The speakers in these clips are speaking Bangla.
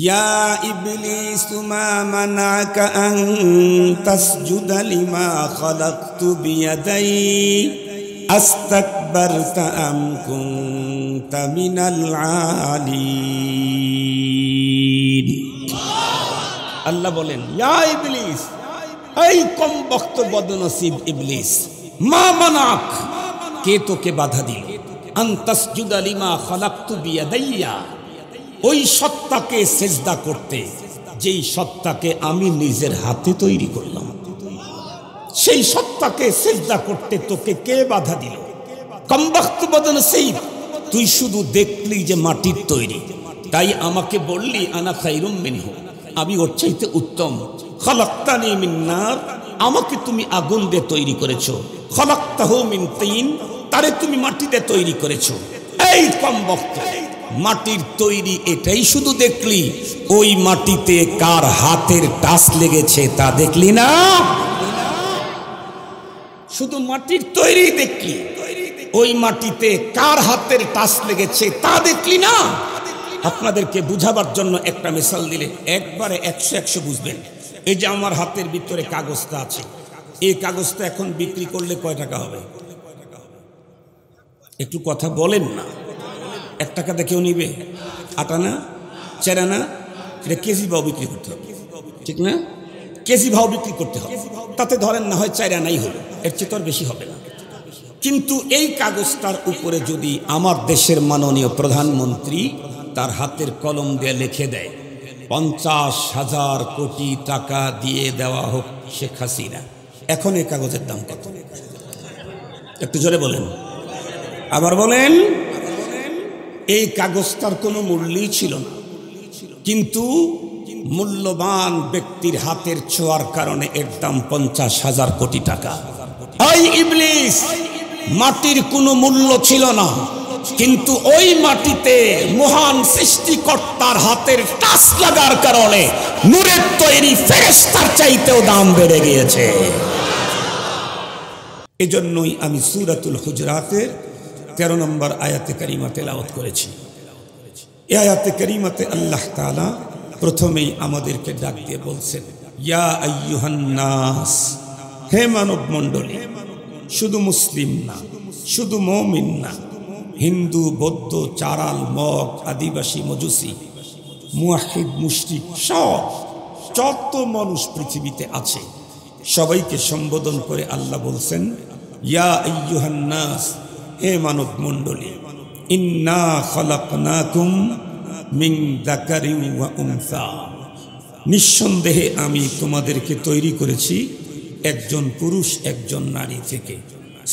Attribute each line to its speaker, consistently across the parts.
Speaker 1: ইয়া ইবলিস মা মানাকা আন তাসজুদা লিমা খালাকতু বিয়াদাই আস্তাকবারতা আম কুনতা মিনাল আলিন। আল্লাহ বলেন, ইয়া ইবলিস, এই কমবখ্ত বদনসিব ইবলিস, মা মানাক, কে তোকে বাধা দিল, আন তাসজুদা লিমা খালাকতু বিয়াদাইয়া, ওই সত্তাকে সেজদা করতে যেই সত্তাকে আমি নিজের হাতে তৈরি করলাম, সেই সত্তাকে সেজদা করতে তোকে কে বাধা দিল? কমবখ্ত বদনসিব, তুই শুধু দেখলি যে মাটির তৈরি, তাই আমাকে বললি আনা খায়রুম মিনহু, আমি ওর চাইতে উত্তম। খালাকতানি মিন নার, আমাকে তুমি আগুন দিয়ে তৈরি করেছো। খালাকতাহু মিন তিন, তারে তুমি মাটি দিয়ে তৈরি করেছো। এই কমবখ্ত, মাটির তৈরি এটাই শুধু দেখলি, ওই মাটিতে কার হাতের টাচ লেগেছে তা দেখলি না? শুধু মাটির তৈরি দেখলি, ওই মাটিতে কার হাতের টাচ লেগেছে তা দেখলি না? আপনাদেরকে বুঝাবার জন্য একটা মিসাল দিলে একবারে 100 বুঝবেন। এই যে আমার হাতের ভিতরে কাগজটা আছে, এই কাগজটা এখন বিক্রি করলে কয় টাকা হবে? একটু কথা বলেন না। 1 টাকা দিয়ে কেউ নিবে? আটানা, চেরানা, এটা কেজি ভাও বিক্রি করতে হবে, ঠিক না? কেজি ভাও বিক্রি করতে হবে, তাতে ধরেন না হয় 4 আনাই হলো, এর চেয়ে তো আর বেশি হবে না। কিন্তু এই কাগজটার উপরে যদি আমার দেশের মাননীয় প্রধানমন্ত্রী তার হাতের কলম দিয়ে লিখে দেয় 50,000 কোটি টাকা দিয়ে দেওয়া হোক শেখ হাসিনা, এখন এই কাগজের দাম কত? একটু জোরে বলেন, আবার বলেন। এই কাগজটার কোনো মূল্যই ছিল না, কিন্তু মূল্যবান ব্যক্তির হাতের ছোঁয়ার কারণে এর দাম 50,000 কোটি টাকা। এই ইবলিস, মাটির কোনো মূল্য ছিল না, কিন্তু ওই মাটিতে মহান সৃষ্টিকর্তার হাতের টাচ লাগার কারণে নূরের তৈরি ফেরেশতার চাইতেও দাম বেড়ে গিয়েছে। এজন্যই আমি সূরাতুল হুজরাতের 13 নম্বর আয়াতে কারিমা তেলাওয়াত করেছি। এই আয়াতে কারিমাতে আল্লাহ তাআলা প্রথমেই আমাদেরকে ডাক দিয়ে বলছেন, ইয়া আইয়ুহান নাস, হে মানব মণ্ডলী, শুধু মুসলিম না, শুধু মুমিন না, হিন্দু, বৌদ্ধ, চারাল, মগ, আদিবাসী, মজুসি, মুয়াহিদ, মুশরিক, সব যত মানুষ পৃথিবীতে আছে সবাইকে সম্বোধন করে আল্লাহ বলছেন, ইয়া আইয়ুহান নাস, হে মানব মণ্ডলী, ইন্না খালাকনাকুম মিন যাকারিন ওয়া উনসা, নিঃসন্দেহে আমি তোমাদেরকে তৈরি করেছি একজন পুরুষ একজন নারী থেকে।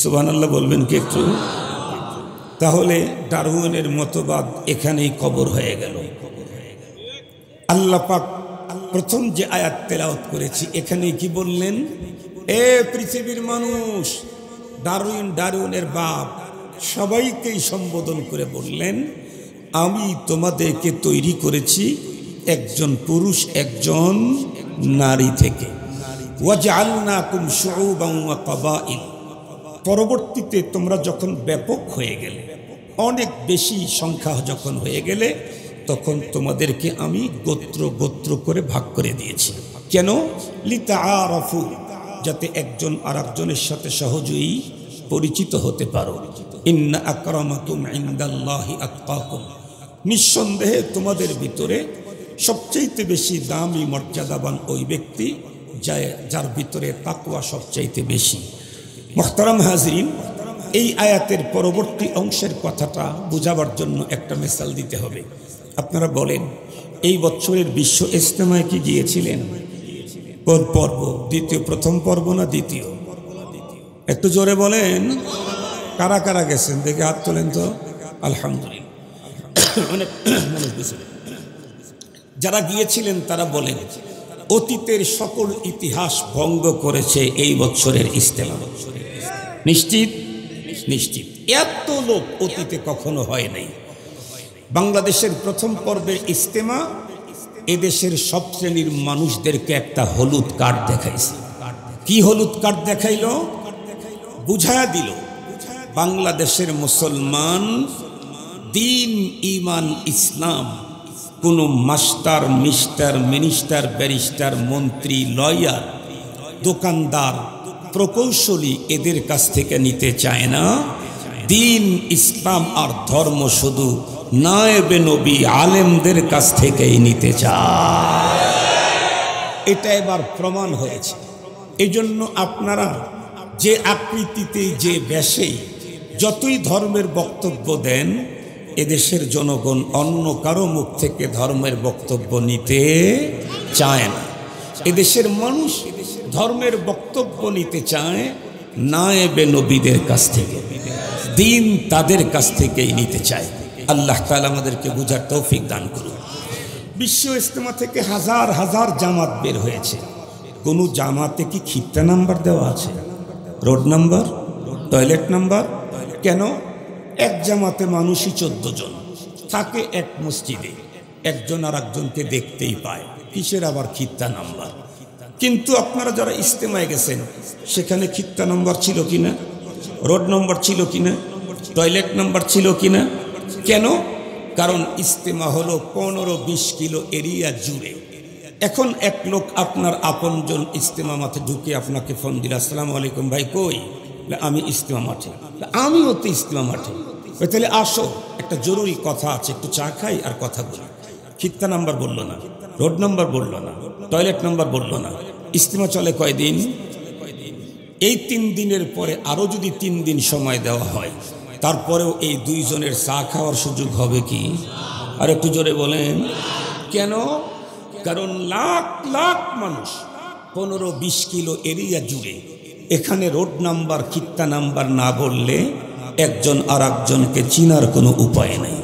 Speaker 1: সুবহানাল্লাহ বলবেন কি একটু? তাহলে ডারউইনের মতবাদ এখানেই কবর হয়ে গেল। আল্লাহ পাক প্রথম যে আয়াত তেলাওয়াত করেছি এখানে কি বললেন? এ পৃথিবীর মানুষ, ডারউইনের বাপ, সবাইকেই সম্বোধন করে বললেন, আমি তোমাদেরকে তৈরি করেছি একজন পুরুষ একজন নারী থেকে। ওয়াজআলনাকুম শুউবান ওয়া কাবাইল, পরবর্তীতে তোমরা যখন ব্যাপক হয়ে গেলে, অনেক বেশি সংখ্যা যখন হয়ে গেলে, তখন তোমাদেরকে আমি গোত্র গোত্র করে ভাগ করে দিয়েছি। কেন? লিতাআরাফু, যাতে একজন আরেকজনের সাথে সহজেই পরিচিত হতে পারো। ইন্না আকরামাকুম ইনদাল্লাহি আতকাকুম, নিঃসন্দেহে তোমাদের ভিতরে সবচাইতে বেশি দামি মর্যাদাবান ওই ব্যক্তি যার ভিতরে তাকওয়া সবচাইতে বেশি। মুহতারাম হাজরিন, এই আয়াতের পরবর্তী অংশের কথাটা বোঝাবার জন্য একটা মিসাল দিতে হবে। আপনারা বলেন, এই বছরের বিশ্ব ইজতেমায় কি গিয়েছিলেন? কোন পর্ব? প্রথম পর্ব না দ্বিতীয়? একটু জোরে বলেন, কারা কারা গেছেন দেখে হাত তোলেন তো। আলহামদুলিল্লাহ, অনেক মানুষ গেছিলেন। যারা গিয়েছিলেন তারা বলেন, অতীতের সকল ইতিহাস ভঙ্গ করেছে এই বছরের ইজতেমা। নিশ্চিত? নিশ্চিত। এত লোক অতীতে কখনো হয় নাই। বাংলাদেশের প্রথম পর্বের ইজতেমা এদেশের সব শ্রেণীর মানুষদেরকে একটা হলুদ কার্ড দেখাইছে। কি হলুদ কার্ড দেখাইল? বুঝায়া দিল বাংলাদেশের মুসলমান দিন, ইমান, ইসলাম কোনো মাস্টার, মিস্টার, মিনিস্টার, ব্যারিস্টার, মন্ত্রী, লয়ার, দোকানদার, প্রকৌশলী এদের কাছ থেকে নিতে চায় না। দিন, ইসলাম আর ধর্ম শুধু নায়েবে নবী আলেমদের কাছ থেকেই নিতে চায়। এটা এবার প্রমাণ হয়েছে। এই জন্য আপনারা যে আকৃতিতে, যে বেশেই যতই ধর্মের বক্তব্য দেন, এদেশের জনগণ অন্য কারো মুখ থেকে ধর্মের বক্তব্য নিতে চায় না। এদেশের মানুষ ধর্মের বক্তব্য নিতে চায় নায়েবে নবীদের কাছ থেকে, দিন তাদের কাছ থেকেই নিতে চায়। আল্লাহ তাআলা আমাদেরকে বুঝার তৌফিক দান করুন। বিশ্ব ইজতেমা থেকে হাজার হাজার জামাত বের হয়েছে। কোন জামাতে কি খিত্তা নাম্বার দেওয়া আছে? Road number, toilet number? কেন? এক জামাতে মানুষই 14 জন থাকে, এক মসজিদে একজন আর একজনকে দেখতেই পায়, কিসের আবার খিত্তা নাম্বার? কিন্তু আপনারা যারা ইজতেমায় গেছেন, সেখানে খিত্তা নাম্বার ছিল কিনা, রোড নাম্বার ছিল কিনা, টয়লেট নাম্বার ছিল কিনা? কেন? কারণ ইজতেমা হলো 15-20 কিলো এরিয়া জুড়ে। এখন এক লোক আপনার আপনজন ইজতেমা মাঠে ঢুকে আপনাকে ফোন দিল, আসসালামু আলাইকুম ভাই, কই? আমি ইজতেমা মাঠে। আমিও তো ইজতেমা মাঠে। তাহলে আসো, একটা জরুরি কথা আছে, একটু চা খাই আর কথা বলি। খিত্তা নাম্বার বললো না, রোড নাম্বার বললো না, টয়লেট নাম্বার বললো না। ইজতেমা চলে কয়দিন? এই 3 দিনের পরে আরো যদি 3 দিন সময় দেওয়া হয়, তারপরেও এই 2 জনের চা খাওয়ার সুযোগ হবে কি? আর একটু জোরে বলেন। কেন? কারণ লাখ লাখ মানুষ 15-20 কিলো এরিয়া জুড়ে, এখানে রোড নাম্বার, খিত্তা নাম্বার না বললে একজন আর একজনকে চিনার কোনো উপায় নেই।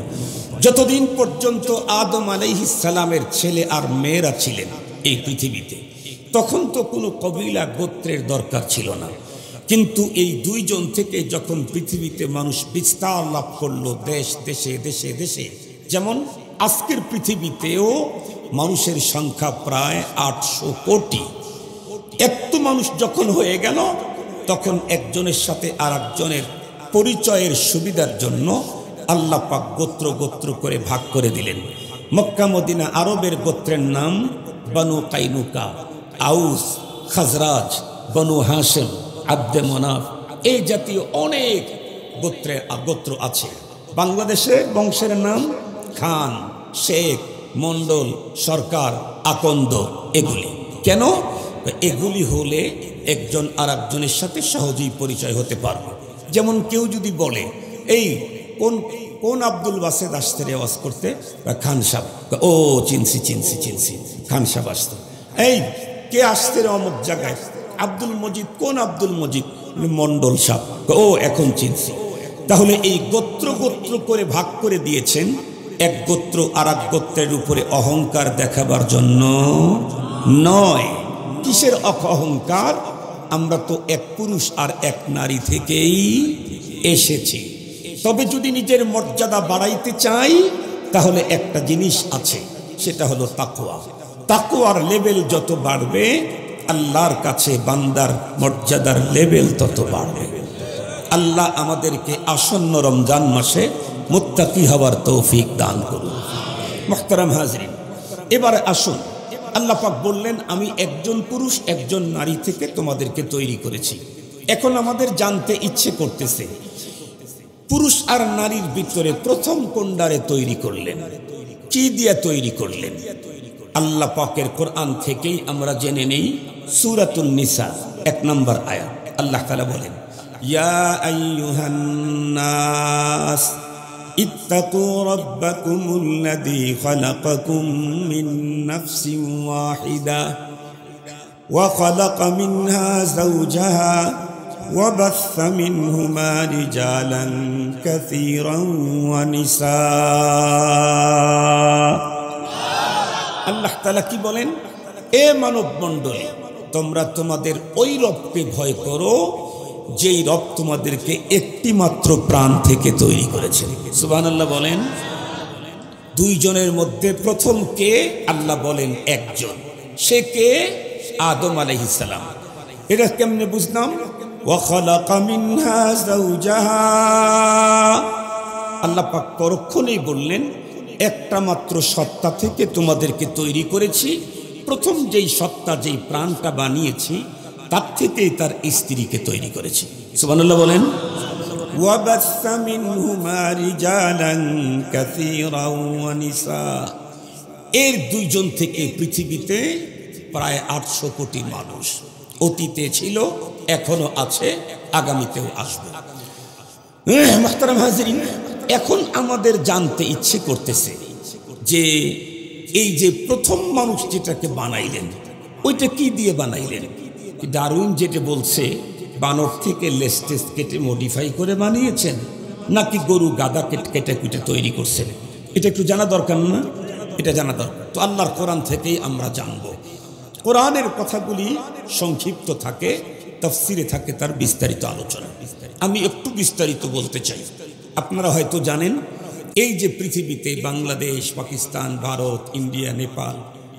Speaker 1: যতদিন পর্যন্ত আদম আলাইহিস সালামের ছেলে আর মেয়েরা ছিলেন এই পৃথিবীতে, তখন তো কোনো কবিলা গোত্রের দরকার ছিল না। কিন্তু এই 2 জন থেকে যখন পৃথিবীতে মানুষ বিস্তার লাভ করলো, দেশ দেশে দেশে দেশে, যেমন আজকের পৃথিবীতেও মানুষের সংখ্যা প্রায় 800 কোটি। এত মানুষ যখন হয়ে গেল, তখন একজনের সাথে আর একজনের পরিচয়ের সুবিধার জন্য আল্লাহ পাক গোত্র গোত্র করে ভাগ করে দিলেন। মক্কা মদিনা আরবের গোত্রের নাম বনু কাইনুকা, আউস, খাজরাজ, বনু হাশিম, আব্দে মনাফ, এই জাতীয় অনেক গোত্র আছে। বাংলাদেশে বংশের নাম খান, শেখ, মন্ডল, সরকার, আকন্দ, এগুলি। কেন? এগুলি হলে একজন আর একজনের সাথে সহজেই পরিচয় হতে পারবে। যেমন কেউ যদি বলে, এই কোন আব্দুল বাসেদ আসতে রে ওয়াজ করতে? খান সাহেব। ও চিনছি চিনছি চিনছি, খান সাহেব আসতো। এই কে আসতে রে অমুক জায়গায়? আব্দুল মজিদ। কোন আব্দুল মজিদ? মন্ডল সাহেব। ও এখন চিনছি। তাহলে এই গোত্র গোত্র করে ভাগ করে দিয়েছেন, এক গোত্র আর এক গোত্রের উপরে অহংকার দেখাবার জন্য নয়। কিসের অহংকার? আমরা তো এক পুরুষ আর এক নারী থেকেই এসেছি। তবে যদি নিজের মর্যাদা বাড়াইতে চাই, তাহলে একটা জিনিস আছে, সেটা হলো তাকওয়া। তাকওয়ার লেভেল যত বাড়বে, আল্লাহর কাছে বান্দার মর্যাদার লেভেল তত বাড়বে। আল্লাহ আমাদেরকে আসন্ন রমজান মাসে মুত্তাকি হওয়ার তৌফিক দান করুন। মুহতারাম হাজরিন, এবারে আসুন, আল্লাহ পাক বললেন, আমি একজন পুরুষ একজন নারী থেকে তোমাদেরকে তৈরি করেছি। এখন আমাদের জানতে ইচ্ছে করতেছে, পুরুষ আর নারীর ভিতরে প্রথম কোনডারে তৈরি করলেন? কি দিয়ে তৈরি করলেন? আল্লাহ পাকের কোরআন থেকেই আমরা জেনে নেই। সূরাতুন নিসা 1 নম্বর আয়াত, আল্লাহ তাআলা বলেন, ইয়া আইয়ুহান নাস ইত্তাকু রাব্বাকুমুল্লাযী খালাকাকুম মিন নাফসিন ওয়াহিদা ওয়া খালাকা মিনহা যাওজাহা ওয়া বাসসা মিনহুমা রিজালান কাসীরান ওয়া নিসা। আল্লাহ তাআলা কি বলেন? এ মানব মণ্ডলী, তোমরা তোমাদের ওই রবকে ভয় করো যেই রব তোমাদেরকে একটি মাত্র প্রাণ থেকে তৈরি করেছেন। সুবহানাল্লাহ বলেন। 2 জনের মধ্যে প্রথম কে? আল্লাহ বলেন একজন। সে কে? আদম আলাইহিস সালাম। এটা কেমনে বুঝলাম? ওয়া খালাকা মিনহা যাওজাহা। আল্লাহ পাক পরক্ষণেই বললেন, একটা মাত্র সত্তা থেকে তোমাদেরকে তৈরি করেছি। প্রথম যেই সত্তা, যেই প্রাণটা বানিয়েছি, তার থেকেই তার স্ত্রীকে তৈরি করেছি। সুবহানাল্লাহ বলেন। وَبَثَّ مِنْهُمَا رِجَالًا كَثِيرًا وَنِسَاءً। এর দুইজন থেকে পৃথিবীতে প্রায় 800 কোটি মানুষ। অতীতে ছিল, এখনো আছে, আগামীতেও আসবে। মুহতারাম হাজিরিন, এখন আমাদের জানতে ইচ্ছে করতেছে যে এই যে প্রথম মানুষ যেটাকে বানাইলেন, ওইটা কি দিয়ে বানাইলেন? ডারউইন যেটা বলছে বানর থেকে লেস্টেস কেটে মডিফাই করে বানিয়েছেন, নাকি গরু গাদা কেটে কুটে তৈরি করছেন? এটা একটু জানা দরকার না? এটা জানা দরকার। তো আল্লাহর কোরআন থেকেই আমরা জানব। কোরআনের কথাগুলি সংক্ষিপ্ত থাকে, তাফসিরে থাকে তার বিস্তারিত আলোচনা। আমি একটু বিস্তারিত বলতে চাই। আপনারা হয়তো জানেন, এই যে পৃথিবীতে বাংলাদেশ, পাকিস্তান, ভারত, ইন্ডিয়া, নেপাল,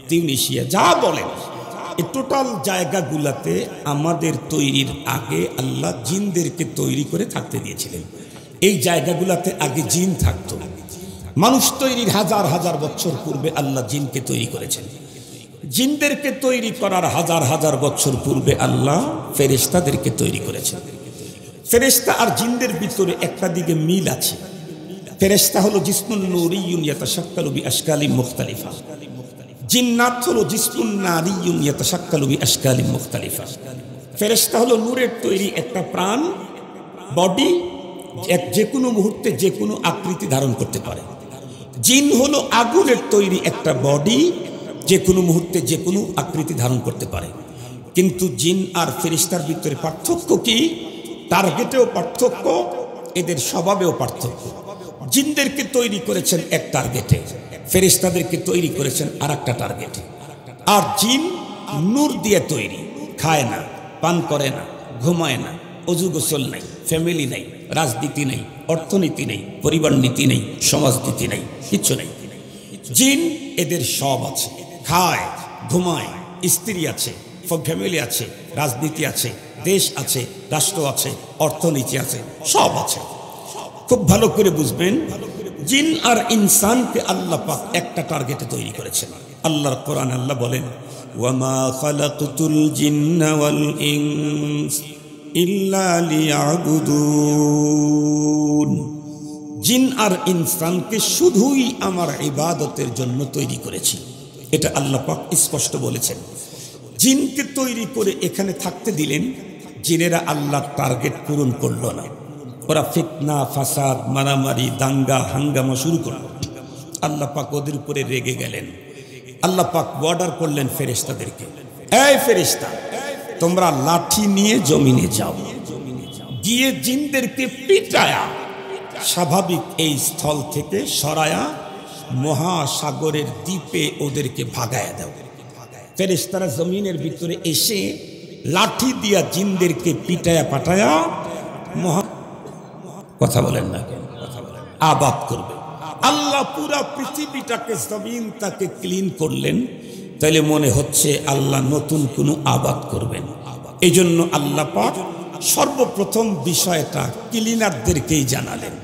Speaker 1: তিউনিশিয়া, যা বলেন, এই টোটাল জায়গাগুলাতে আমাদের তৈরির আগে আল্লাহ জিনদেরকে তৈরি করে থাকতে দিয়েছিলেন। এই জায়গাগুলাতে আগে জিন থাকতো। মানুষ তৈরির হাজার হাজার বছর পূর্বে আল্লাহ জিনকে তৈরি করেছেন। জিনদেরকে তৈরি করার হাজার হাজার বছর পূর্বে আল্লাহ ফেরেশতাদেরকে তৈরি করেছেন। ফেরেশতা আর জিনদের ভিতরে একটা দিকে মিল আছে। ফেরেশতা হলো জিসমুন নূরিয়্যুন ইয়াতাশাক্কালু বিআশকালিন মুখতালিফা। জিন্নাত হলো জিসমুন নারিয়্যুন ইয়াতাশাক্কালু বিআশকালিন মুখতালিফা। ফেরেশতা হলো নূরের তৈরি একটা প্রাণ, বডি, যে কোনো মুহূর্তে যে কোনো আকৃতি ধারণ করতে পারে। জিন হলো আগুনের তৈরি একটা বডি, যে কোনো মুহূর্তে যে কোনো আকৃতি ধারণ করতে পারে। কিন্তু জিন আর ফেরেশতার ভিতরে পার্থক্য কি? টার্গেটেও পার্থক্য, এদের স্বভাবেও পার্থক্য। জিনদেরকে তৈরি করেছেন এক টার্গেটে, ফেরেশতাদেরকে তৈরি করেছেন আর একটা টার্গেটে। আর জিন নূর দিয়ে তৈরি, খায় না, পান করে না, ঘুমায় না, অজু গোসল নাই, ফ্যামিলি নাই, রাজনীতি নেই, অর্থনীতি নেই, পরিবার নীতি নেই, সমাজনীতি নেই, কিচ্ছু নেই। জিন এদের সব আছে, খায়, ঘুমায়, স্ত্রী আছে, ফ্যামিলি আছে, রাজনীতি আছে, দেশ আছে, রাষ্ট্র আছে, অর্থনীতি আছে, সব আছে। খুব ভালো করে বুঝবেন, জিন আর ইনসানকে আল্লাহ পাক একটা টার্গেটে তৈরি করেছেন। আল্লাহর কোরআন আল্লাহ বলেন, ওয়ামা খালাকতুল জিন্না ওয়াল ইনস ইল্লা লিয়াবুদুন। জিন আর ইনসানকে শুধুই আমার ইবাদতের জন্য তৈরি করেছি, এটা আল্লাহ পাক স্পষ্ট বলেছেন। জিনকে তৈরি করে এখানে থাকতে দিলেন, জিনেরা আল্লাহর টার্গেট পূরণ করলো না। ওরা ফিতনা, ফাসাদ, মারামারি, দাঙ্গা, হাঙ্গামা শুরু করল। আল্লাহ পাক ওদের উপরে রেগে গেলেন। আল্লাহ পাক অর্ডার করলেন ফেরেশতাদেরকে, এই ফেরেশতা, তোমরা লাঠি নিয়ে জমিনে যাও, গিয়ে জিনদেরকে পিটায়া স্বাভাবিক এই স্থল থেকে সরায়া মহাসাগরের দ্বীপে ওদেরকে ভাগায়া দাও। ফেরেশতারা জমিনের ভিতরে এসে লাঠি দিয়া জিনদেরকে পিটায়া পাটায়া কথা বলেন না কেন, আবাদ করবে। আল্লাহ পুরা পৃথিবীটাকে, জমিনটাকে ক্লিন করলেন। তাইলে মনে হচ্ছে আল্লাহ নতুন কোনো আবাদ করবেন। এই জন্য আল্লাহ পাক সর্বপ্রথম বিষয়টা ক্লিনারদেরকেই জানালেন।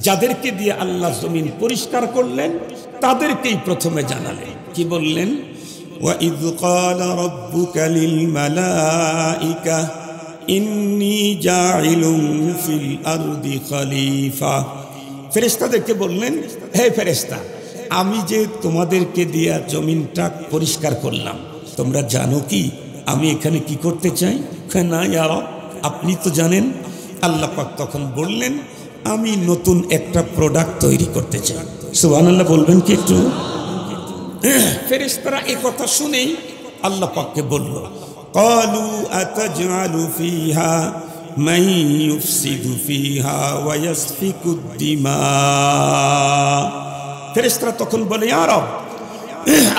Speaker 1: যাদেরকে দিয়ে আল্লাহ জমিন পরিষ্কার করলেন তাদেরকেই প্রথমে জানালেন। কি বললেন? وَإِذْ قَالَ رَبُّكَ لِلْمَلَائِكَةِ إِنِّي جَاعِلٌ فِي الْأَرْضِ خَلِيفَةً। ফেরেশতাদেরকে বললেন, হে ফেরেশতা, আমি যে তোমাদেরকে দিয়া জমিনটা পরিষ্কার করলাম, তোমরা জানো কি আমি এখানে কি করতে চাই? না ইয়া রব, আপনি তো জানেন। আল্লাহ পাক তখন বললেন, আমি নতুন একটা প্রোডাক্ট তৈরি করতে চাই। সুবহানাল্লাহ বলবেন কি একটু? ফেরেশতারা এই কথা শুনেই আল্লাহ পাককে বলল, ক্বালু আতাজআলু ফিহা মান ইউফসিদু ফিহা ওয়া ইয়াসফিকুদ দিমা। ফেরেশতারা তখন বলে, ইয়া রব,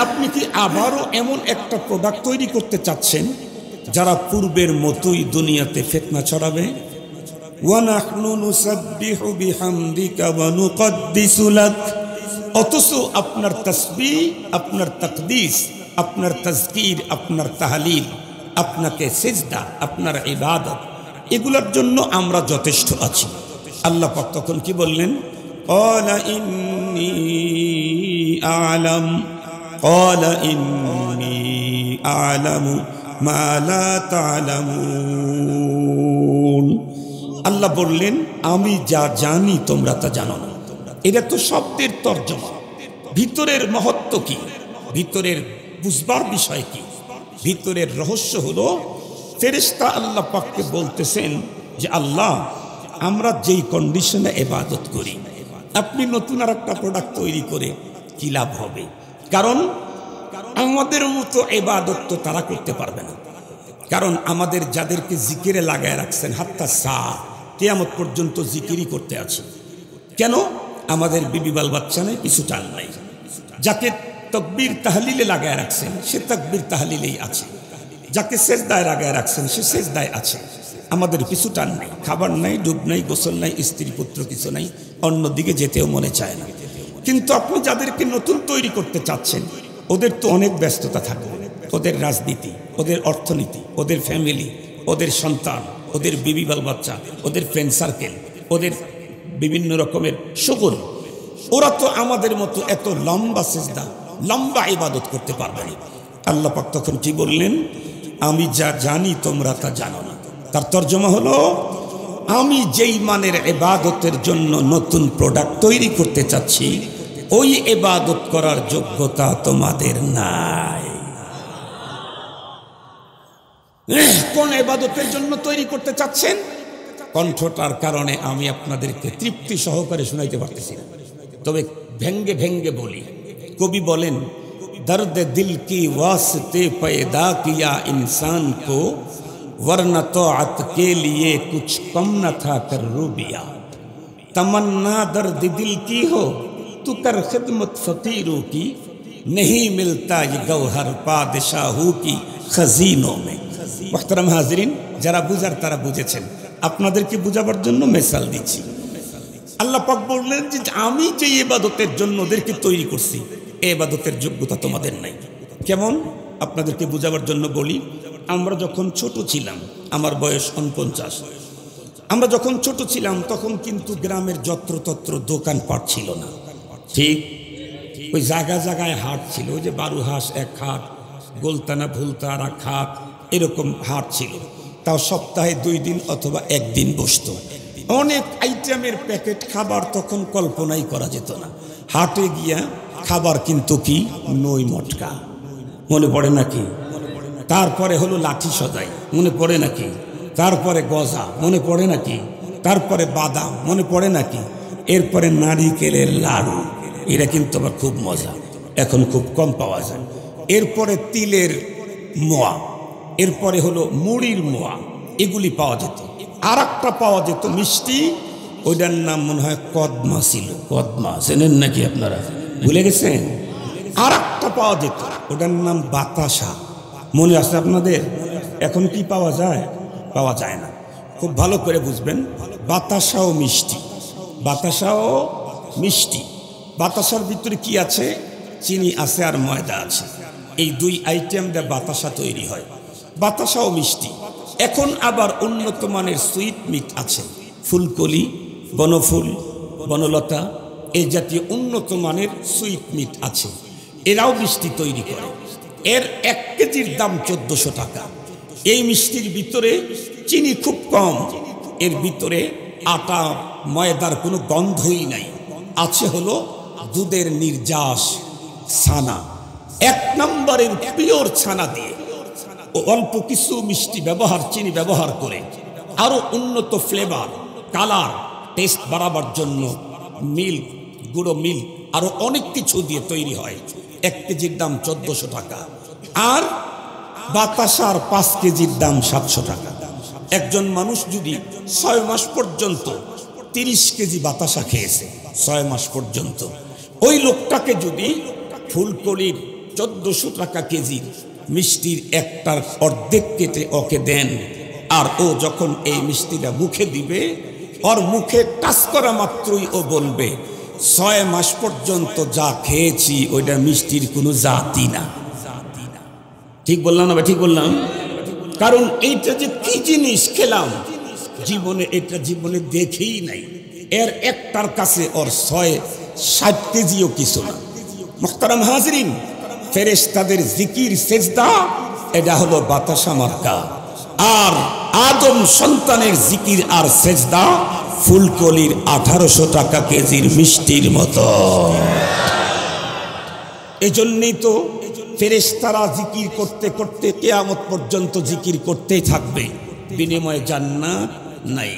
Speaker 1: আপনি কি আবারও এমন একটা প্রোডাক্ট তৈরি করতে চাচ্ছেন যারা পূর্বের মতোই দুনিয়াতে ফিতনা ছড়াবে? ওয়া নাহনু নুসাব্বিহু বিহামদিকা ওয়া নুকদ্দিসু লাক। অথচ আপনার তাসবিহ, আপনার তাকদিস, আপনার তাজকির, আপনার তাহলিল, আপনাকে সিজদা, আপনার ইবাদত, এগুলোর জন্য আমরা যথেষ্ট আছি। আল্লাহ পাক তখন কি বললেন? قال إني أعلم قال إني أعلم ما لا تعلمون আল্লাহ বললেন আমি যা জানি তোমরা তা জানো না। এটা তো শব্দের তর্জমা। ভিতরের মহত্ব কি, ভিতরের বুঝবার বিষয় কি, ভিতরের রহস্য হলো ফেরেশতা আল্লাহ পাককে বলতেছেন যে আল্লাহ আমরা যেই কন্ডিশনে ইবাদত করি, আপনি নতুন আর একটা প্রোডাক্ট তৈরি করে কি লাভ হবে? কারণ আমাদের মতো ইবাদত তো তারা করতে পারবে না। কারণ আমাদের যাদেরকে জিকিরে লাগায় রাখছেন হাত্তা সা কিয়ামত পর্যন্ত জিকিরই করতে আছে। কেন? আমাদের বিবি বাল বাচ্চা নেই, কিছু চাল নাই। যাকে তাকবীর তাহলিলে লাগায় রাখছেন সে তাকবীর তাহলিলেই আছে, যাকে সেজদায় লাগায় রাখছেন সে সেজদায় আছে। আমাদের কিছু টান নেই, খাবার নাই, ডুব নাই, গোসল নাই, স্ত্রী পুত্র কিছু নাই, অন্যদিকে যেতেও মনে চায় না। কিন্তু আপনি যাদেরকে নতুন তৈরি করতে চাচ্ছেন ওদের তো অনেক ব্যস্ততা থাকে, ওদের রাজনীতি, ওদের অর্থনীতি, ওদের ফ্যামিলি, ওদের সন্তান, ওদের বিবি বাল বাচ্চা, ওদের ফ্রেন্ড সার্কেল, ওদের বিভিন্ন রকমের শগুন। ওরা তো আমাদের মতো এত লম্বা সেজদা, লম্বা ইবাদত করতে পারবে না। আল্লাহ পাক তখন কি বললেন? আমি যা জানি তোমরা তা জানো না। তার তর্জমা হলো আমি যেই মানের ইবাদতের জন্য নতুন প্রোডাক্ট তৈরি করতে চাচ্ছি ওই ইবাদত করার যোগ্যতা তোমাদের নাই। কোন ইবাদতের জন্য তৈরি করতে চাচ্ছেন? কণ্ঠটার কারণে আমি আপনাদেরকে তৃপ্তি সহকারে শুনাইতে পারতেছি না, তবে ভেঙ্গে ভেঙ্গে বলি। কবি বলেন दर्द दिल की वास्ते पैदा किया इंसान को वरना तौअत के लिए कुछ कम न था कर रूबिया तमन्ना दर्द दिल की हो तू कर खिदमत फकीरों की नहीं मिलता ये गौहर पादशाहों की खजीनों में। मुहतरम हाजिरिन, যারা বুঝার তারা বুঝেছেন, আপনাদেরকে বুঝাবার জন্য মিসাল দিচ্ছি। আল্লাহ পাক বললেন যে আমি যে ইবাদতের জন্য ওদেরকে তৈরি করছি এই ইবাদতের যোগ্যতা তোমাদের নাই। কেমন? আপনাদেরকে বুঝাবার জন্য বলি। আমরা যখন ছোট ছিলাম, আমার বয়স 49, আমরা যখন ছোট ছিলাম তখন কিন্তু গ্রামের যত্রতত্র দোকানপাট ছিল না, ঠিক? ওই জায়গা জায়গায় হাট ছিল, ওই যে বারুহাঁস এক হাট, গোলতানা ভুলতা আর এক হাট, এরকম হাট ছিল। তাও সপ্তাহে 2 দিন অথবা 1 দিন বসতো। অনেক আইটেমের প্যাকেট খাবার তখন কল্পনাই করা যেত না। হাটে গিয়া খাবার কিন্তু কি নই মটকা, মনে পড়ে নাকি? তারপরে হলো লাঠি সদাই, মনে পড়ে নাকি? তারপরে গজা, মনে পড়ে নাকি? তারপরে বাদাম, মনে পড়ে নাকি? এরপরে নারিকেলের লাড়ু, এটা কিন্তু আবার খুব মজা, এখন খুব কম পাওয়া যায়। এরপরে তিলের মোয়া, এরপরে হলো মুড়ির মোয়া, এগুলি পাওয়া যেত। আর একটা পাওয়া যেত মিষ্টি, ওইটার নাম মনে হয় কদমা ছিল। কদমা চেনেন নাকি আপনারা? ভুলে গেছেন? আর একটা পাওয়া যেত, ওটার নাম বাতাসা, মনে আছে আপনাদের? এখন কি পাওয়া যায়? পাওয়া যায় না। খুব ভালো করে বুঝবেন, বাতাসাও মিষ্টি, বাতাসাও মিষ্টি। বাতাসার ভিতরে কি আছে? চিনি আছে আর ময়দা আছে। এই 2 আইটেম দিয়ে বাতাসা তৈরি হয়। বাতাসাও মিষ্টি। এখন আবার উন্নত মানের সুইট মিট আছে, ফুলকলি, বনফুল, বনলতা, এই জাতীয় উন্নত মানের সুইট মিট আছে, এরাও মিষ্টি তৈরি করে। এর 1 কেজির দাম 1400 টাকা। এই মিষ্টির ভিতরে চিনি খুব কম, এর ভিতরে আটা ময়দার কোনো গন্ধই নাই, আছে হলো দুধের নির্যাস ছানা, 1 নম্বরের পিওর ছানা দিয়ে ও অল্প কিছু মিষ্টি ব্যবহার, চিনি ব্যবহার করে আরো উন্নত ফ্লেভার, কালার, টেস্ট বাড়াবার জন্য মিল্ক, গুঁড়ো মিল্ক, আরো অনেক কিছু দিয়ে তৈরি হয়। 1 কেজির দাম 1400 টাকা। আর বাতাসার 5 কেজির দাম 700 টাকা। একজন মানুষ যদি 6 মাস পর্যন্ত 30 কেজি বাতাসা খেয়েছে, 6 মাস পর্যন্ত, ওই লোকটাকে যদি ফুলকলির 1400 টাকা কেজি মিষ্টির একটার অর্ধেক কেটে ওকে দেন, আর ও যখন এই মিষ্টিটা মুখে দিবে, ওর মুখে টাচ করা মাত্রই ও বলবে 6 মাস পর্যন্ত যা খেয়েছি ওইটা মিষ্টির কোনো জাতি না। ঠিক বললাম না? ঠিক বললাম? কারণ এইটা যে কি জিনিস খেলাম, জীবনে এটা জীবনে দেখেই নাই। এর একটার কাছে ওর ৬-৭ কেজিও কিছু না। মুহতারাম হাজরিন, ফেরেশতাদের জিকির সেজদা এটা হলো বাতাসা মার্কা, আর আদম সন্তানের জিকির আর সেজদা ফুলকলির 1800 টাকা কেজির মিষ্টির মতো। এজন্যই তো ফেরেশতারা জিকির করতে করতে কিয়ামত পর্যন্ত জিকির করতেই থাকবে, বিনিময়ে জান্নাত নাই।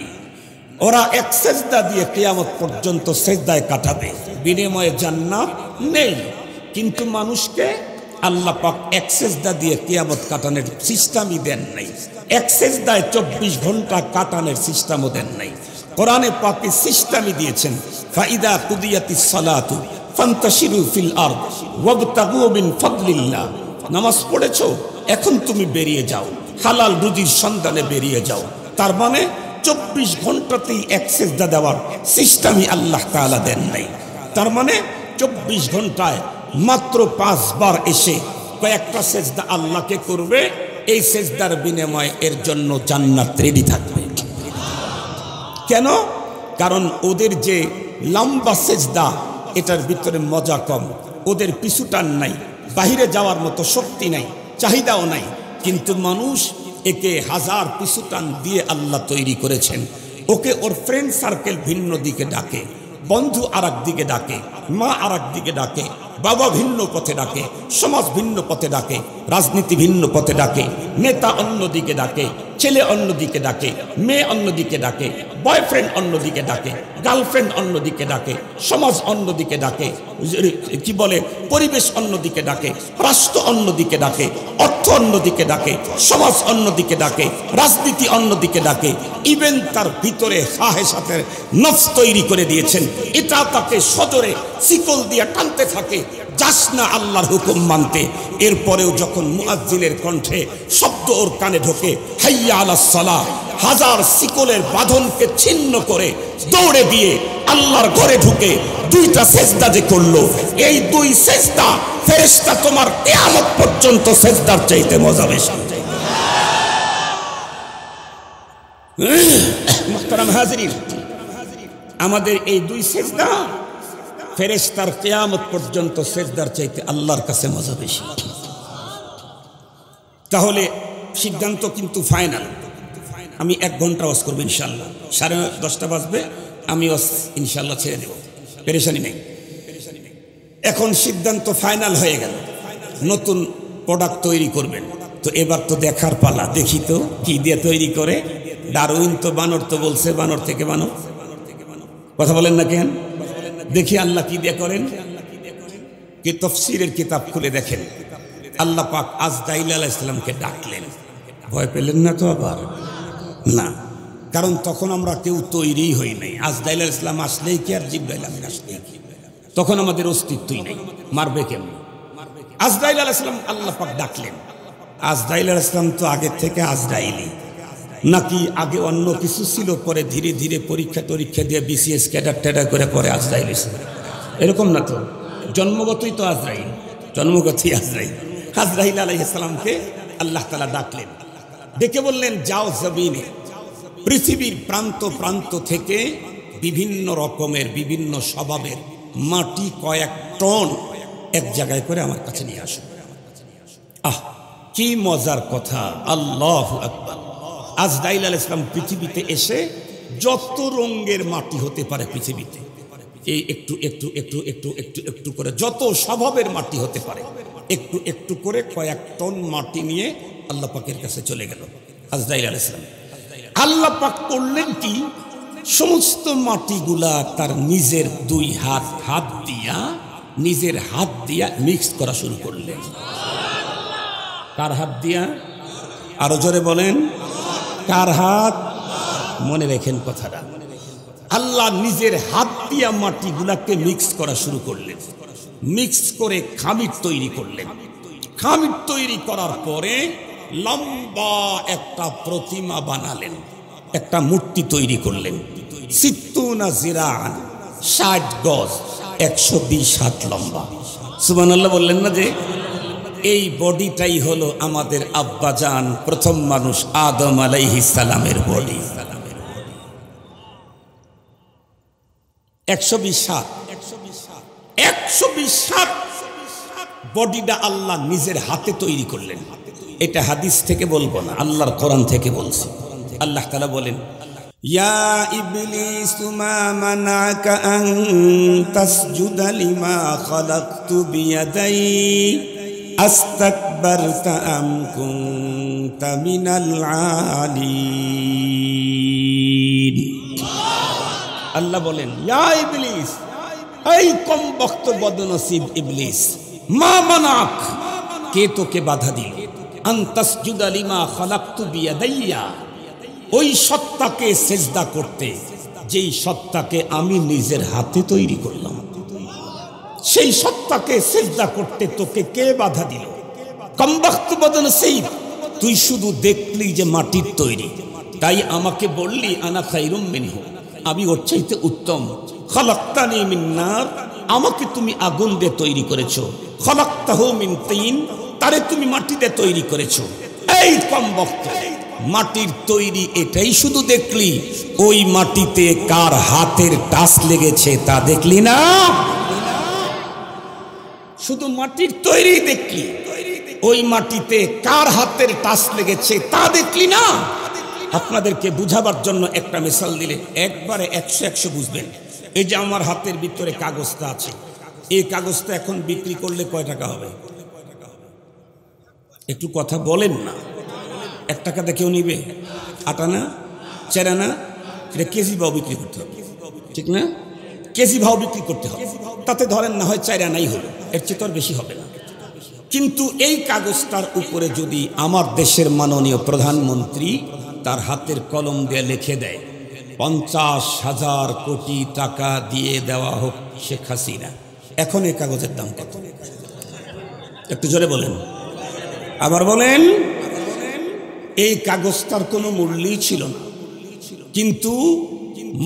Speaker 1: ওরা এক সেজদা দিয়ে কিয়ামত পর্যন্ত সেজদায় কাটাবে, বিনিময়ে জান্নাত নেই। কিন্তু মানুষকে আল্লাহ পাক এক সেজদা দিয়ে কিয়ামত কাটানোর সিস্টেমই দেন নাই, এক সেজদায় 24 ঘন্টা কাটানোর সিস্টেমও দেন নাই। কোরআনে পাকে সিস্টেমই দিয়েছেন, ফাইদা কুদিয়াতিস সালাতু ফান্তাশিরু ফিল আরদ ওয়াবতাগু মিন ফাদলিল্লাহ। নামাজ পড়েছো, এখন তুমি বেরিয়ে যাও, হালাল রুজির সন্ধানে বেরিয়ে যাও। তার মানে 24 ঘন্টাতেই এক সেজদা দেওয়ার সিস্টেমই আল্লাহ তাআলা দেন নাই। তার মানে 24 ঘন্টায় মাত্র 5 বার এসে কয়েকটা সেজদা আল্লাহকে করবে, এই সেজদার বিনিময়ে এর জন্য জান্নাত রেডি থাকবে। কেন? কারণ ওদের যে লম্বা সেজদা, এটার ভিতরে মজা কম, ওদের পিছু টান নাই, বাহিরে যাওয়ার মতো শক্তি নাই, চাহিদাও নাই। কিন্তু মানুষ একে 1000 পিছু টান দিয়ে আল্লাহ তৈরি করেছেন। ওকে ওর ফ্রেন্ড সার্কেল ভিন্ন দিকে ডাকে, বন্ধু আর এক দিকে ডাকে, মা আর এক দিকে ডাকে, বাবা ভিন্ন পথে ডাকে, সমাজ ভিন্ন পথে ডাকে, রাজনীতি ভিন্ন পথে ডাকে, নেতা অন্য দিকে ডাকে, ছেলে অন্য দিকে ডাকে, মেয়ে অন্য দিকে ডাকে, বয়ফ্রেন্ড অন্য দিকে ডাকে, গার্লফ্রেন্ড অন্য দিকে ডাকে, সমাজ অন্য দিকে ডাকে, কি বলে পরিবেশ অন্য দিকে ডাকে, রাষ্ট্র অন্য দিকে ডাকে, অর্থ অন্য দিকে ডাকে, সমাজ অন্য দিকে ডাকে, রাজনীতি অন্য দিকে ডাকে। ইভেন তার ভিতরে সাহেসাতের নফস তৈরি করে দিয়েছেন, এটা তাকে সজোরে শিকল দিয়ে টানতে থাকে, যাস না আল্লাহর হুকুম মানতে। এরপরেও যখন মুয়াজ্জিনের কণ্ঠে শব্দ ওর কানে ঢোকে, হাইয়া আলাস সালাহ, 1000 শিকলের বাঁধনকে ছিন্ন করে দৌড়ে দিয়ে আল্লাহর ঘরে ঢুকে 2টা সেজদা যে করলো, এই 2 সেজদা ফেরেশতা তোমার কিয়ামত পর্যন্ত সেজদার চাইতে মজা বেশি। মুহতারাম হাজিরিন, আমাদের এই 2 সেজদা ফেরেশতার কিয়ামত পর্যন্ত সেজদার চাইতে আল্লাহর কাছে মজা বেশি। তাহলে সিদ্ধান্ত কিন্তু ফাইনাল। আমি 1 ঘন্টা ওয়াজ করবো ইনশাল্লাহ, 10:30 বাজবে, আমি ওয়াজ ইনশাল্লাহ ছেড়ে দেব, পেরেশানি নেই। এখন সিদ্ধান্ত ফাইনাল হয়ে গেল, নতুন প্রোডাক্ট তৈরি করবেন। তো এবার তো দেখার পালা, দেখি তো কি দিয়ে তৈরি করে। ডারউইন তো বানর তো বলছে, বানর থেকে বানর, কথা বলেন না কেন? দেখি আল্লাহ কি দিয়ে করেন। কি তাফসীরের কিতাব খুলে দেখেন, আল্লাহ পাক আজরাইল আলাইহিস সালামকে ডাকলেন। ভয় পেলেন না তো আবার? না, কারণ তখন আমরা কেউ তৈরি হই নাই। আজরাইল আলাইহিস সালাম আসলেই কি আর জিবরাইল আমিন আসলেই কি, তখন আমাদের অস্তিত্বই নেই, মারবে কেমন? আজরাইল আলাইহিস সালাম আল্লাহ পাক ডাকলেন। আজরাইল আলাইহিস সালাম তো আগে থেকে আজরাইলি নাকি আগে অন্য কিছু ছিল, পরে ধীরে ধীরে পরীক্ষা দিয়ে বিসিএস ক্যাডার ট্যাডার করে পরে আজরাইল এসেছে, এরকম না তো? জন্মগতই তো আজরাইল, জন্মগতই আজরাইল। আজরাইল আলাইহিস সালামকে আল্লাহ তাআলা ডাকলেন, ডেকে বললেন, যাও জমিনে, পৃথিবীর প্রান্ত প্রান্ত থেকে বিভিন্ন রকমের বিভিন্ন স্বভাবের মাটি কয়েক টন এক জায়গায় করে আমার কাছে নিয়ে আসো। আহ, কি মজার কথা! আল্লাহু আকবার। আজরাইল আলাইহিস সালাম পৃথিবীতে এসে যত রঙের মাটি হতে পারে পৃথিবীতে, এই একটু একটু একটু একটু একটু একটু করে যত স্বভাবের মাটি হতে পারে একটু একটু করে কয়েক টন মাটি নিয়ে আল্লাহ পাকের কাছে চলে গেল আজরাইল আলাইহিস সালাম। আল্লাহ পাক করলেন কি, সমস্ত মাটিগুলা তার নিজের 2 হাত দিয়া মিক্স করা শুরু করলেন। কার হাত দিয়া? আরো জোরে বলেন, কার হাত? মনে রেখেন কথাটা। আল্লাহ নিজের হাত দিয়া মাটিগুলাকে মিক্স করা শুরু করলেন। মিক্স করে খামির তৈরি করলেন। খামির তৈরি করার পরে লম্বা একটা প্রতিমা বানালেন, একটা মূর্তি তৈরি করলেন। 60 জিরান, 60 গজ, 120 হাত লম্বা। সুবহানাল্লাহ বললেন না? যে এই বডিটাই হলো আমাদের আব্বাজান প্রথম মানুষ আদম আলাইহিস সালামের বডি। 120 বডিটা আল্লাহ নিজের হাতে তৈরি করলেন। এটা হাদিস থেকে বলবো না, আল্লাহর কোরআন থেকে বলছি। আল্লাহ তাআলা বলেন, ইয়া ইবলিস মা মানাকা আন তাসজুদা লিমা খালাকতু বিয়াদাই আস্তাকবারতা আম কুনতা মিনাল আলিন। আল্লাহ বলেন, ইয়া ইবলিস, এই কমবখ্ত বদনসিব ইবলিস, মা মানাক, কে তোকে বাধা দিল, আন তাসজুদা লিমা খালাকতু বিয়াদাইয়া, ওই সত্তাকে সেজদা করতে যেই সত্তাকে আমি নিজের হাতে তৈরি করলাম, সেই সত্তাকে সেজদা করতে তোকে কে বাধা দিল? কমবখ্ত বদনসিব, তুই শুধু দেখলি যে মাটির তৈরি, তাই আমাকে বললি আনা খায়রুম মিনহু, আমি ওর চাইতে উত্তম। খালাকতানি মিন নার, আমাকে তুমি আগুন দিয়ে তৈরি করেছো। খালাকতাহু মিন তিন, তারে তুমি মাটি দিয়ে তৈরি করেছো। এই কমবখ্ত, মাটির তৈরি এটাই শুধু দেখলি, ওই মাটিতে কার হাতের টাচ লেগেছে তা দেখলি না? শুধু মাটির তৈরি দেখলি, ওই মাটিতে কার হাতের টাচ লেগেছে তা দেখলি না? আপনাদেরকে বুঝাবার জন্য একটা মিসাল দিলে একবারে 100 বুঝবেন। এই যে আমার হাতের ভিতরে কাগজটা আছে, এই কাগজটা এখন বিক্রি করলে কয় টাকা হবে? একটু কথা বলেন না। 1 টাকাতে কেউ নিবে? আটানা, চেরানা, এটা কেজি ভাও বিক্রি করতে হবে, ঠিক না? কেজি ভাও বিক্রি করতে হবে। তাতে ধরেন না হয় 4 আনাই হলো, এর চেয়ে তো আর বেশি হবে না। কিন্তু এই কাগজটার উপরে যদি আমার দেশের মাননীয় প্রধানমন্ত্রী তার হাতের কলম দিয়ে লিখে দেয় 50,000 কোটি টাকা দিয়ে দেওয়া হোক শেখ হাসিনা, এখন এই কাগজের দাম কত? একটু জোরে বলেন, আবার বলেন। এই কাগজটার কোনো মূল্যই ছিল না, কিন্তু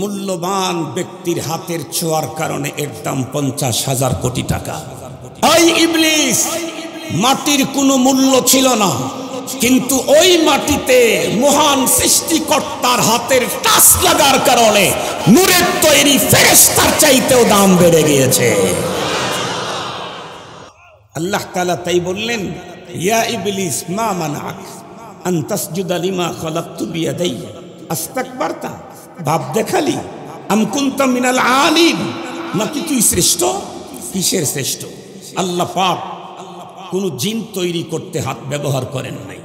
Speaker 1: মূল্যবান ব্যক্তির হাতের ছোঁয়ার কারণে এর দাম 50,000 কোটি টাকা। এই ইবলিস, মাটির কোনো মূল্য ছিল না, কিন্তু ওই মাটিতে মহান সৃষ্টিকর্তার হাতের টাচ লাগার কারণে নূরের তৈরি ফেরেশতার চাইতেও দাম বেড়ে গিয়েছে। আল্লাহ তাআলা তাই বললেন, ইয়া ইবলিস মা মানাক আন তাসজুদা লিমা খালাকতু বিয়াদাইয়া আস্তাকবারতা, ভাব দেখালি, আম কুনতা মিনাল আলিন, নাকি তুই শ্রেষ্ঠ? কিসের শ্রেষ্ঠ? আল্লাহ পাক কোন জিন তৈরি করতে হাত ব্যবহার করেন নাই।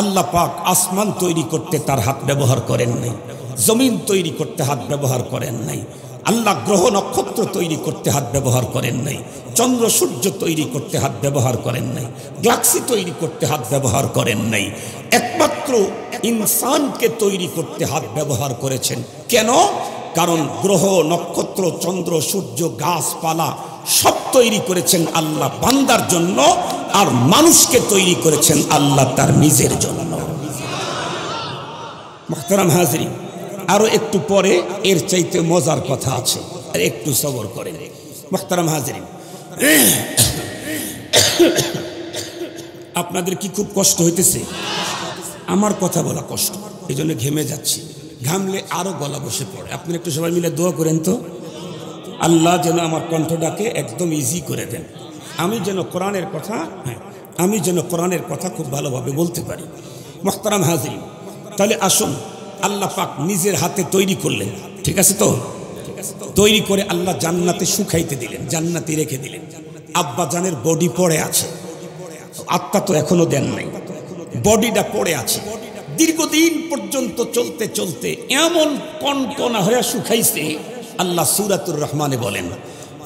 Speaker 1: আল্লাহ পাক আসমান তৈরি করতে তার হাত ব্যবহার করেন নাই। জমিন তৈরি করতে হাত ব্যবহার করেন নাই। আল্লাহ গ্রহ নক্ষত্র তৈরি করতে হাত ব্যবহার করেন নাই। চন্দ্র সূর্য তৈরি করতে হাত ব্যবহার করেন নাই। গ্যালাক্সি তৈরি করতে হাত ব্যবহার করেন নাই। একমাত্র ইনসানকে তৈরি করতে হাত ব্যবহার করেছেন। কেন? কারণ গ্রহ নক্ষত্র চন্দ্র সূর্য গাছপালা সব তৈরি করেছেন আল্লাহ বান্দার জন্য, আর মানুষকে তৈরি করেছেন আল্লাহ তার নিজের জন্য। মুহতারাম হাজরিন, আরো একটু পরে এর চাইতে মজার কথা আছে, আর একটু সবর করেন। মুহতারাম হাজরিন, আপনাদের কি খুব কষ্ট হইতেছে? আমার কথা বলা কষ্ট, এই জন্য ঘেমে যাচ্ছি। ঘামলে আরো গলা বসে পড়ে। আপনি একটু সবাই মিলে দোয়া করেন তো, আল্লাহ যেন আমার কণ্ঠটাকে একদম ইজি করে দেন, আমি যেন কোরআনের কথা খুব ভালোভাবে বলতে পারি। মুহতারাম হাজরিন, তাহলে আসুন, আল্লাহ পাক নিজের হাতে তৈরি করলেন, ঠিক আছে তো? তৈরি করে আল্লাহ জান্নাতে শুকাইতে দিলেন, জান্নাতে রেখে দিলেন। আব্বা জানের বডি পড়ে আছে, আত্মা তো এখনো দেন নাই, বডিটা পড়ে আছে। দীর্ঘদিন পর্যন্ত চলতে চলতে এমন কনকনা হয়ে শুকাইছে, আল্লাহ সূরাতুর রহমানে বলেন,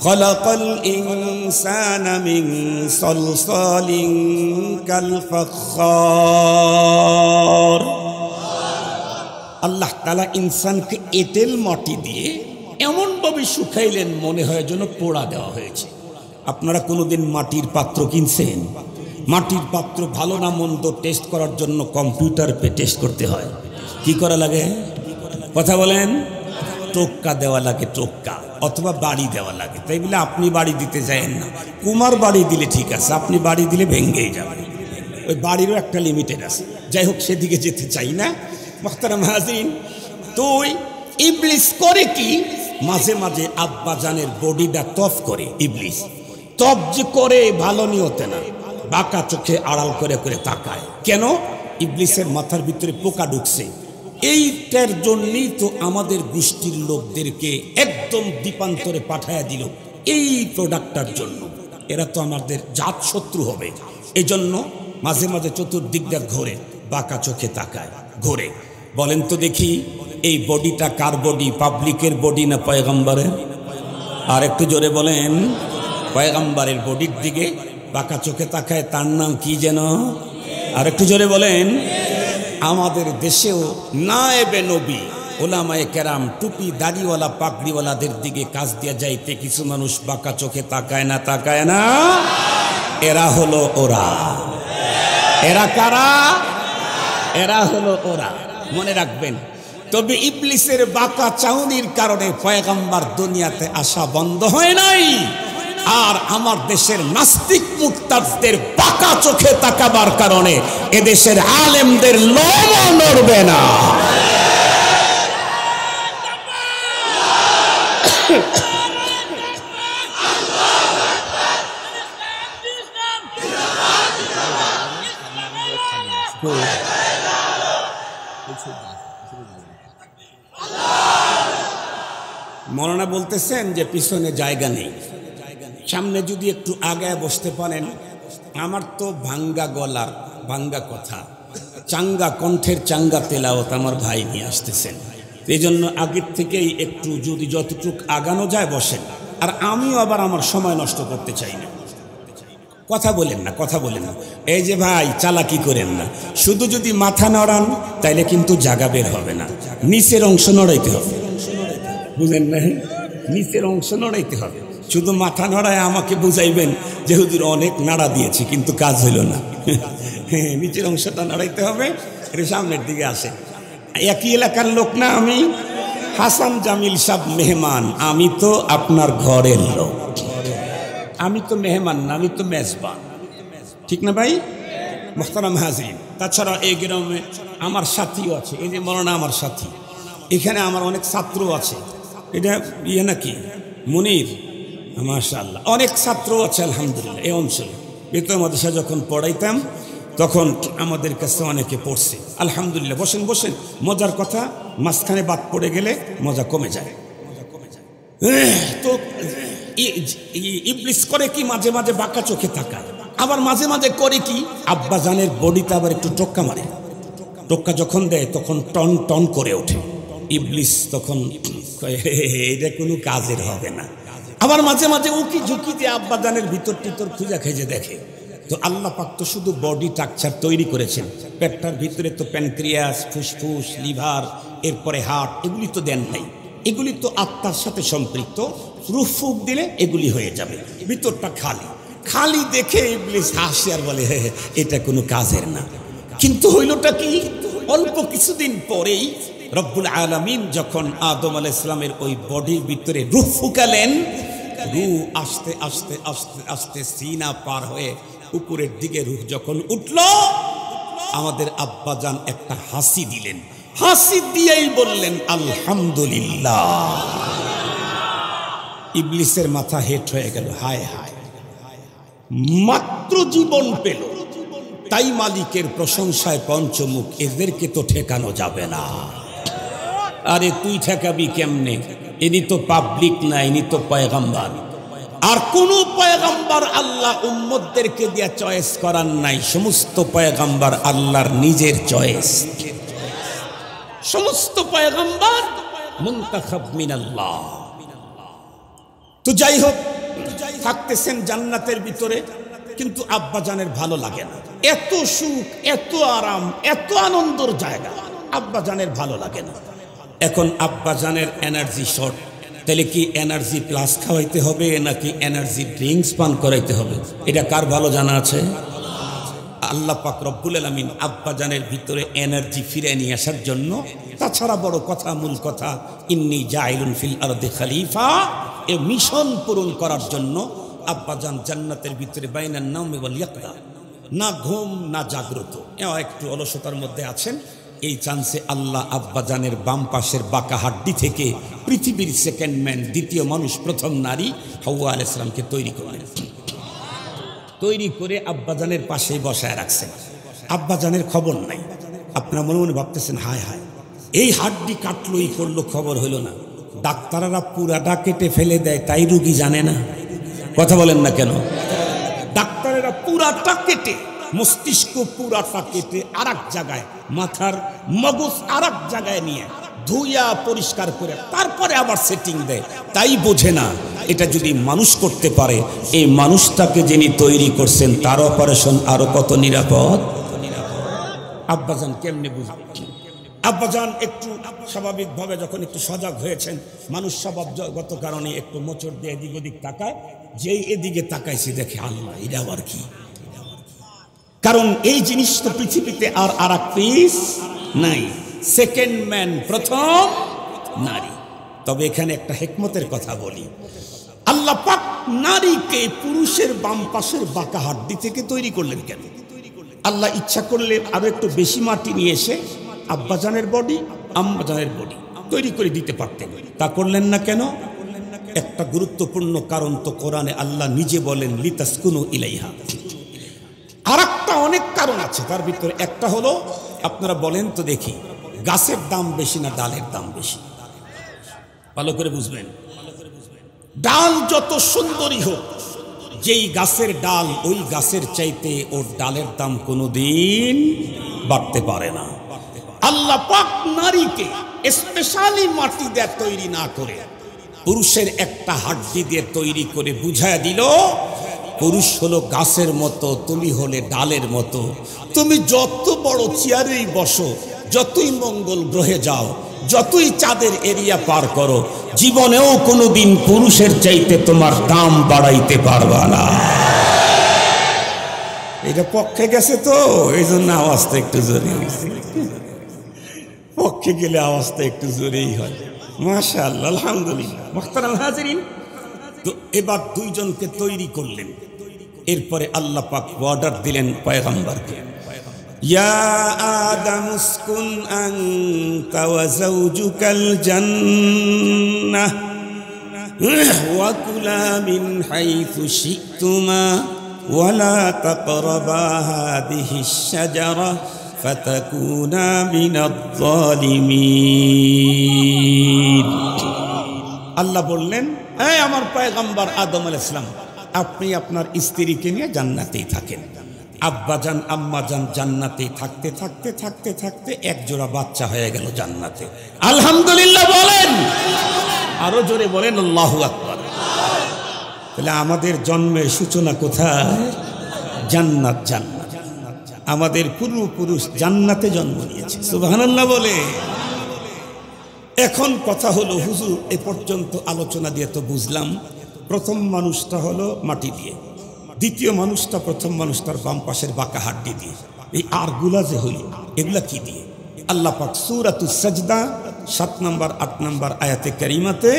Speaker 1: খলাকাল ইনসানা মিন সলসালিন কাল ফাখখার। আল্লাহ তাআলা ইনসানকে এঁটেল মাটি দিয়ে এমনভাবে শুকাইলেন মনে হয় যেন পোড়া দেওয়া হয়েছে। আপনারা কোনোদিন মাটির পাত্র কিনছেন? মাটির পাত্র ভালো না মন্দ টেস্ট করার জন্য কম্পিউটার পে টেস্ট করতে হয়। কি করা লাগে? কথা বলেন। টোক্কা দেওয়া লাগে, টোক্কা, অথবা বাড়ি দেওয়া লাগে। তাই বলে আপনি বাড়ি দিতে যায়েন না। কুমার বাড়ি দিলে ঠিক আছে, আপনি বাড়ি দিলে ভেঙেই যাবে। ওই বাড়িরও একটা লিমিটেড আছে। যাই হোক, সেদিকে যেতে চাই না। মুহতারাম হাজরিন, তো ইবলিস করে কি? মাঝে মাঝে আব্বাজানের বডিটা তফ করে ইবলিস। তফ যে করে ভালো নিয়তে না, বাঁকা চোখে আড়াল করে করে তাকায়। কেন? ইবলিসের মাথার ভিতরে পোকা ঢুকছে। এইটার জন্যই তো আমাদের গোষ্ঠীর লোকদেরকে একদম দ্বীপান্তরে পাঠায়া দিল, এই প্রোডাক্টটার জন্য। এরা তো আমাদের জাত শত্রু হবে। এই জন্য মাঝে মাঝে চতুর্দিকটা ঘোরে, বাঁকা চোখে তাকায়, ঘোরে। বলেন তো দেখি, এই বডিটা কার বডি? পাবলিকের বডি না পয়গম্বরের? আর একটু জোরে বলেন। পয়গম্বরের বডির দিকে বাঁকা চোখে তাকায়, তার নাম কি যেন? আর একটু জোরে বলেন। আমাদের দেশেও নায়েবে নবী ওলামায়ে কেরাম টুপি দাড়িওয়ালা পাগড়িওয়ালাদের দিকে কাজ দিয়ে যাইতে কিছু মানুষ বাঁকা চোখে তাকায় না, তাকায় না? এরা হলো ওরা। এরা কারা? এরা হলো ওরা। মনে রাখবেন। তবে ইবলিসের বাঁকা চাউনির কারণে পয়গম্বর দুনিয়াতে আসা বন্ধ হয় নাই। আর আমার দেশের নাস্তিক মুরতাদদের বাঁকা চোখে তাকাবার কারণে এদেশের আলেমদের লোমও নড়বে না। মৌলানা বলতেছেন যে পিছনে জায়গা নেই, সামনে যদি একটু আগায় বসতে পারেন। আমার তো ভাঙ্গা গলার ভাঙ্গা কথা, চাঙ্গা কণ্ঠের চাঙ্গা তেলাওয়াত আমার ভাই নিয়ে আসতেছেন। এই জন্য আগের থেকেই একটু যদি যতটুকু আগানো যায় বসেন। আর আমিও আবার আমার সময় নষ্ট করতে চাই না। কথা বলেন না, কথা বলেন না। এই যে ভাই, চালাকি করেন না। শুধু যদি মাথা নড়ান তাইলে কিন্তু জায়গা বের হবে না, নিচের অংশ নড়াইতে হবে। বুঝেন না? নিচের অংশ নড়াইতে হবে। শুধু মাথা নড়ায় আমাকে বুঝাইবেন যে হুজুর অনেক নাড়া দিয়েছি কিন্তু কাজ হইল না। নিচের অংশটা নাড়াইতে হবে। এর সামনের দিকে আসে। একই এলাকার লোক না আমি? হাসান জামিল সাহেব মেহমান, আমি তো আপনার ঘরের লোক। আমি তো মেহমান না, আমি তো মেজবান। ঠিক না ভাই? মুহতারাম হাজিরিন, তাছাড়া এই গ্রামে আমার সাথীও আছে। এই যে মৌলানা আমার সাথী, এখানে আমার অনেক ছাত্র আছে। এটা ইয়ে নাকি মুনির? মাশাআল্লাহ, অনেক ছাত্র আছে আলহামদুলিল্লাহ। এই অঞ্চলে বেতন মাদ্রাসা যখন পড়াইতাম তখন আমাদের কাছে অনেকে পড়ছে আলহামদুলিল্লাহ। বসেন বসেন। মজার কথা, মাঝখানে বাদ পড়ে গেলে মজা কমে যায়। তো ইবলিস করে কি, মাঝে মাঝে বাঁকা চোখে তাকায়। আবার মাঝে মাঝে করে কি, আব্বাজানের বডিতে আবার একটু টোক্কা মারে। টোক্কা যখন দেয় তখন টন টন করে ওঠে। ইবলিস তখন এটা কোনো কাজের হবে না। আবার মাঝে মাঝে উকি ঝুঁকি দিয়ে আব্বাজানের ভিতর টিতর খুঁজা খেজে দেখে। তো আল্লাহ পাক তো শুধু বডি স্ট্রাকচার তৈরি করেছেন, পেটটার ভিতরে তো প্যানক্রিয়াস, ফুসফুস, লিভার, এরপরে হার্ট, এগুলি তো দেন নাই। এগুলি তো আত্মার সাথে সম্পৃক্ত। রূহ ফুঁক দিলে এগুলি হয়ে যাবে। ভিতরটা খালি। খালি দেখে ইবলিস হাসে আর বলে এটা কোনো কাজের না। কিন্তু হইলটা কি, অল্প কিছুদিন পরেই রব্বুল আলামিন যখন আদম আলাইহিস সালামের ওই বডির ভিতরে রূহ ফুকালেন, রূহ আস্তে আস্তে আস্তে আস্তে সিনা পার হয়ে উপরের দিকে রূহ যখন উঠল, আমাদের আব্বাজান একটা হাসি দিলেন। হাসি দিয়েই বললেন আলহামদুলিল্লাহ। ইবলিসের মাথা হেট হয়ে গেল। হায় হায়, মাত্র জীবন পেল, তাই মালিকের প্রশংসায় পঞ্চমুখ, এদেরকে তো ঠেকানো যাবে না। আরে তুই ঠেকাবি কেমনে? ইনি তো পাবলিক না, ইনি তো পয়গম্বর। আর কোন পয়গম্বর আল্লাহ উম্মতদেরকে দিয়ে চয়েস করার নাই। সমস্ত পয়গম্বর আল্লাহর নিজের চয়েস। সমস্ত পয়গম্বর মুনতাখাব মিনাল্লাহ। তো যাই হোক, থাকতেছেন জান্নাতের ভিতরে, কিন্তু আব্বাজানের ভালো লাগে না। এত সুখ, এত আরাম, এত আনন্দের জায়গা, আব্বাজানের ভালো লাগে না। এখন আব্বাজানের এনার্জি শর্ট। তাহলে কি এনার্জি প্লাস খাওয়াইতে হবে নাকি এনার্জি ড্রিঙ্কস পান করাইতে হবে? এটা কার ভালো জানা আছে? আল্লাহ পাক রব্বুল আলামিন আব্বাজানের ভিতরে এনার্জি ফিরে নিয়ে আসার জন্য, তাছাড়া বড় কথা, মূল কথা, ইন্নী জাইলুন ফিল আরদি খলিফা, এই মিশন পূরণ করার জন্য আব্বাজান জান্নাতের ভিতরে বাইনান নাওমি ওয়াল ইয়াকদা, না ঘুম না জাগ্রত, একটু অলসতার মধ্যে আছেন। এই চান্সে আল্লাহ আব্বাজানের বাম পাশের বাঁকা হাড্ডি থেকে পৃথিবীর সেকেন্ড ম্যান, দ্বিতীয় মানুষ, প্রথম নারী হাওয়া আলাইহিস সালামকে তৈরি করলেন। তৈরি করে আব্বাজানের পাশেই বসায় রাখছেন। আব্বাজানের খবর নাই। আপনারা মনে মনে ভাবতেছেন, হায় হায়, এই হাড্ডি কাটলো, এই করলো, খবর হইল না। ডাক্তাররা পুরাটা কেটে ফেলে দেয়, তাই রুগী জানে না। কথা বলেন না কেন? ডাক্তারেরা পুরাটা কেটে, মস্তিষ্ক পুরাটা কেটে আর এক জায়গায়, মাথার মগজ আর এক জায়গায় নিয়ে ধুইয়া পরিষ্কার করে তারপরে আবার সেটিং দেয়, তাই বোঝে না এটা যদি মানুষ করতে পারে, এই মানুষটাকে যিনি তৈরি করছেন তার অপারেশন আরো কত নিরাপদ। আব্বাজান কেমনে বুঝবে? আব্বাজান একটু স্বাভাবিকভাবে যখন একটু সজাগ হয়েছেন, মানুষ স্বভাবগত কারণে একটু মোচড় দিয়ে এদিক ওদিক তাকায়, যেই এদিকে তাকাইছি দেখে আল্লাহ, এটা আবার কি? কারণ এই জিনিস তো পৃথিবীতে আর এক পিস নাই। সেকেন্ড ম্যান, প্রথম নারী। তবে এখানে একটা হিকমতের কথা বলি, আল্লাহ পাক নারীকে পুরুষের বাম পাশের বাঁকা হাড্ডি থেকে তৈরি করলেন কেন? আল্লাহ ইচ্ছা করলে আরো একটু বেশি মাটি নিয়ে এসে আব্বাজানের বডি, আম্মাজানের বডি তৈরি করে দিতে পারতেন, তা করলেন না কেন? একটা গুরুত্বপূর্ণ কারণ তো কোরআনে আল্লাহ নিজে বলেন, লিতাসকুনু ইলাইহা। আর একটা অনেক কারণ আছে, তার ভিতরে একটা হলো, আপনারা বলেন তো দেখি, গাছের দাম বেশি না ডালের দাম বেশি? ভালো করে বুঝবেন। ডাল যত সুন্দরী হোক, যেই গাছের ডাল, ওই গাছের চাইতে ওর ডালের দাম কোনোদিন বাড়তে পারে না। আল্লাহ পাক নারীকে স্পেশালি মাটি দিয়ে তৈরি না করে পুরুষের একটা হাড্ডি দিয়ে তৈরি করে বুঝায় দিল, পুরুষ হলো গাছের মতো, তুমি হলে ডালের মতো। তুমি যত বড় চেয়ারেই বসো, যতই মঙ্গল গ্রহে যাও, যতই চাঁদের এরিয়া পার করো, জীবনেও কোনোদিন পুরুষের চাইতে তোমার দাম বাড়াইতে পারবা না। এটা পক্ষে গেছে তো, এই জন্য আওয়াজটা একটু জোরে হয়েছে। পক্ষে গেলে আওয়াজটা একটু জোরেই হয়। মাশাআল্লাহ, আলহামদুলিল্লাহ। মুহতারাম হাজিরিন, তো এবার দুইজনকে তৈরি করলেন। এরপরে আল্লাহ পাক অর্ডার দিলেন পয়গম্বরকে, ইয়া আদম উসকুন আনতা ওয়া যাওজুকাল জান্নাহ ওয়া কুলা মিন হাইথু শি'তুমা ওয়া লা তাকরাবা হাযিহিশ শাজারা ফাতাকুনা মিনাজ জালিমিন। আল্লাহ বললেন, এই আমার পয়গম্বর আদম আলাইহিস সালাম, আপনি আপনার স্ত্রীকে নিয়ে জান্নাতেই থাকেন। আব্বাজান আম্মাজান জান্নাতে থাকতে থাকতে থাকতে থাকতে এক জোড়া বাচ্চা হয়ে গেল জান্নাতে। আলহামদুলিল্লাহ বলেন, আরো জোরে বলেন আল্লাহু আকবার। তাহলে আমাদের জন্মের সূচনা কোথায়? জান্নাত। জান্নাত, আমাদের পূর্বপুরুষ জান্নাতে জন্ম নিয়েছে। সুবহানাল্লাহ বলে। এখন কথা হলো, হুজুর এ পর্যন্ত আলোচনা দিয়ে তো বুঝলাম, প্রথম মানুষটা হলো মাটি দিয়ে, দ্বিতীয় মানুষটা, প্রথম মানুষটার বাম পাশের বাঁকা হাড্ডি দিয়ে, এই আরগুলা যে হইল এগুলা কি দিয়ে? আল্লাহ পাক সূরাতুস সাজদা 7 নম্বর 8 নম্বর আয়াতে কারিমাতে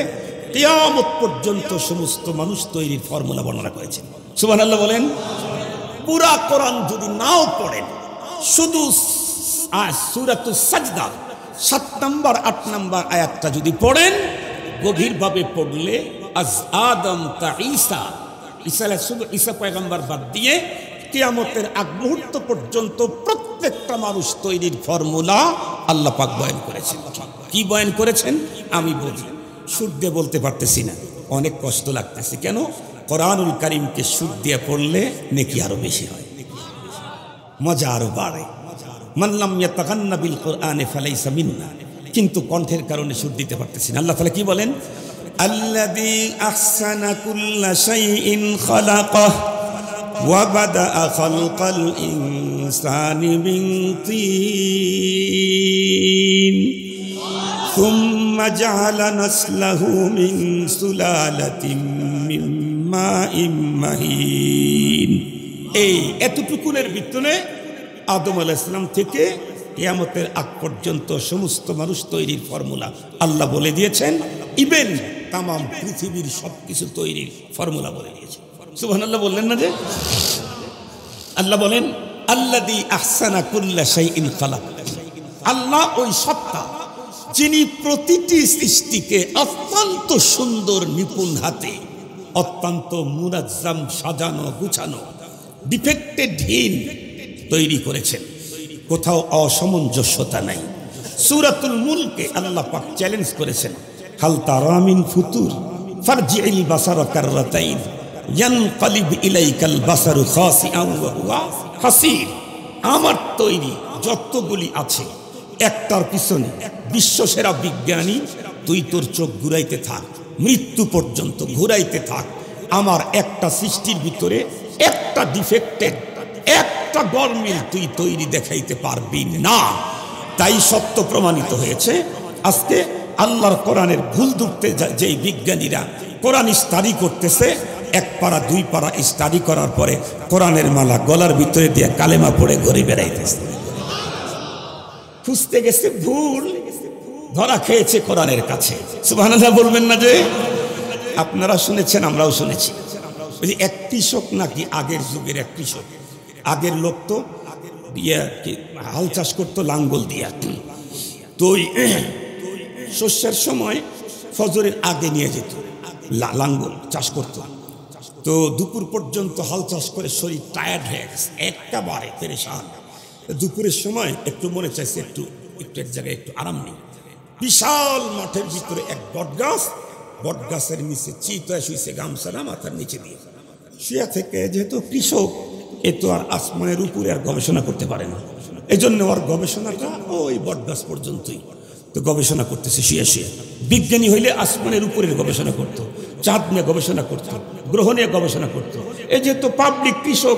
Speaker 1: কিয়ামত পর্যন্ত সমস্ত মানুষ তৈরির ফর্মুলা বর্ণনা করেছেন। সুবহানাল্লাহ বলেন। পুরা কোরআন যদি নাও পড়েন, শুধু সূরাতুস সাজদা 7 নম্বর 8 নম্বর আয়াতটা যদি পড়েন, গভীরভাবে পড়লে আজ আদম তা ঈসা, ঈসা পয়গম্বর বাদ দিয়ে কিয়ামতের আগ মুহূর্ত পর্যন্ত প্রত্যেকটা মানুষ তৈরির ফর্মুলা আল্লাহ পাক বয়ান করেছেন। কি বয়ান করেছেন আমি বলি, সুর দিয়ে বলতে পারতেছি না, অনেক কষ্ট লাগতেছে। কেন? কোরআনুল কারীমকে সুর দিয়ে পড়লে নেকি আরো বেশি হয়, মজা আরো বাড়ে। মান লাম ইয়াতাগান্না বিল কোরআনে ফালাইসা মিন্না, কিন্তু কণ্ঠের কারণে সুর দিতে পারতেছি না। আল্লাহ তাআলা কি বলেন? আল্লাযী আহসানা কুল্লা শাইইন খালাকাহু ওয়া বাদাআ খালকাল ইনসানি মিন তিন সুম্মা জাআলা নাসলাহু মিন সুলালাতিন মিন মাইন মাহিন। এই এতটুকুনের ভিতরে আদম আলাইহিস সালাম থেকে কিয়ামতের আগ পর্যন্ত সমস্ত মানুষ তৈরির ফর্মুলা আল্লাহ বলে দিয়েছেন। ইভেন তামাম পৃথিবীর সবকিছু তৈরির ফর্মুলা বলে দিয়েছেন। সুবহানাল্লাহ বললেন না? যে আল্লাহ বলেন আল্লাযী আহসানা কুল্লা শাইইন খালাক, আল্লাহ ওই সত্তা যিনি প্রতিটি সৃষ্টিকে অত্যন্ত সুন্দর নিপুণ হাতে অত্যন্ত মুনাজ্জাম সাজানো গুছানো ডিফেক্টেডহীন তৈরি করেছেন, কোথাও অসামঞ্জস্যতা নাই। সূরাতুল মুলকে আল্লাহ পাক চ্যালেঞ্জ করেছেন, হাল তারা মিন ফুতুর ফারজি'ল বাসারা কাররাতাইন ইয়ানকালিব ইলাইকাল বাসারু খাসিআন ওয়া হুয়া হাসির। আমার তৈরি যতগুলি আছে একটার পিছনে বিশ্বসেরা বিজ্ঞানী, তুই তোর চোখ ঘুরাইতে থাক, মৃত্যু পর্যন্ত ঘুরাইতে থাক, আমার একটা সৃষ্টির ভিতরে একটা ডিফেক্টেড একটা গরমিল তুই তৈরি দেখাইতে পারবি না। তাই সত্য প্রমাণিত হয়েছে। আজকে আল্লাহর কোরআনের ভুল ধরতে যেই বিজ্ঞানীরা কোরআন স্টাডি করতেছে, এক পারা দুই পারা স্টাডি করার পরে কোরআনের মালা গলার ভিতরে দিয়ে কালেমা পড়ে ঘুরে বেড়াইতেছে, খুঁজতে গেছে ভুল, ধরা খেয়েছে কোরআনের কাছে। সুবহানাল্লাহ বলবেন না যে? আপনারা শুনেছেন, আমরাও শুনেছি। এক কৃষক নাকি আগের যুগের এক কৃষক, আগের লোক তো হাল চাষ করতো লাঙ্গল দিয়া, তো শস্যের সময় ফজরের আগে নিয়ে যেত লাঙ্গল চাষ করত, তো দুপুর পর্যন্ত হাল চাষ করে শরীর টায়ার্ড হয়ে গেছে, একেবারে পেরেশান। দুপুরের সময় একটু মনে চাইছে একটু এক জায়গায় একটু আরাম নেই। বিশাল মাঠের ভিতরে এক বটগাছ, বটগাছের নিচে চিত হয়ে শুয়েছে, গামছাটা মাথার নিচে দিয়ে শুয়ে থেকে, যেহেতু কৃষক এ তো আর আসমানের উপরে আর গবেষণা করতে পারে না, এই জন্য ওর গবেষণাটা ওই বটগাছ পর্যন্তই। তো গবেষণা করতেছে শুয়ে শুয়ে। বিজ্ঞানী হইলে আসমানের উপরের গবেষণা করতো, চাঁদ নিয়ে গবেষণা করতো, গ্রহ নিয়ে গবেষণা করতো। এই যেহেতু পাবলিক কৃষক,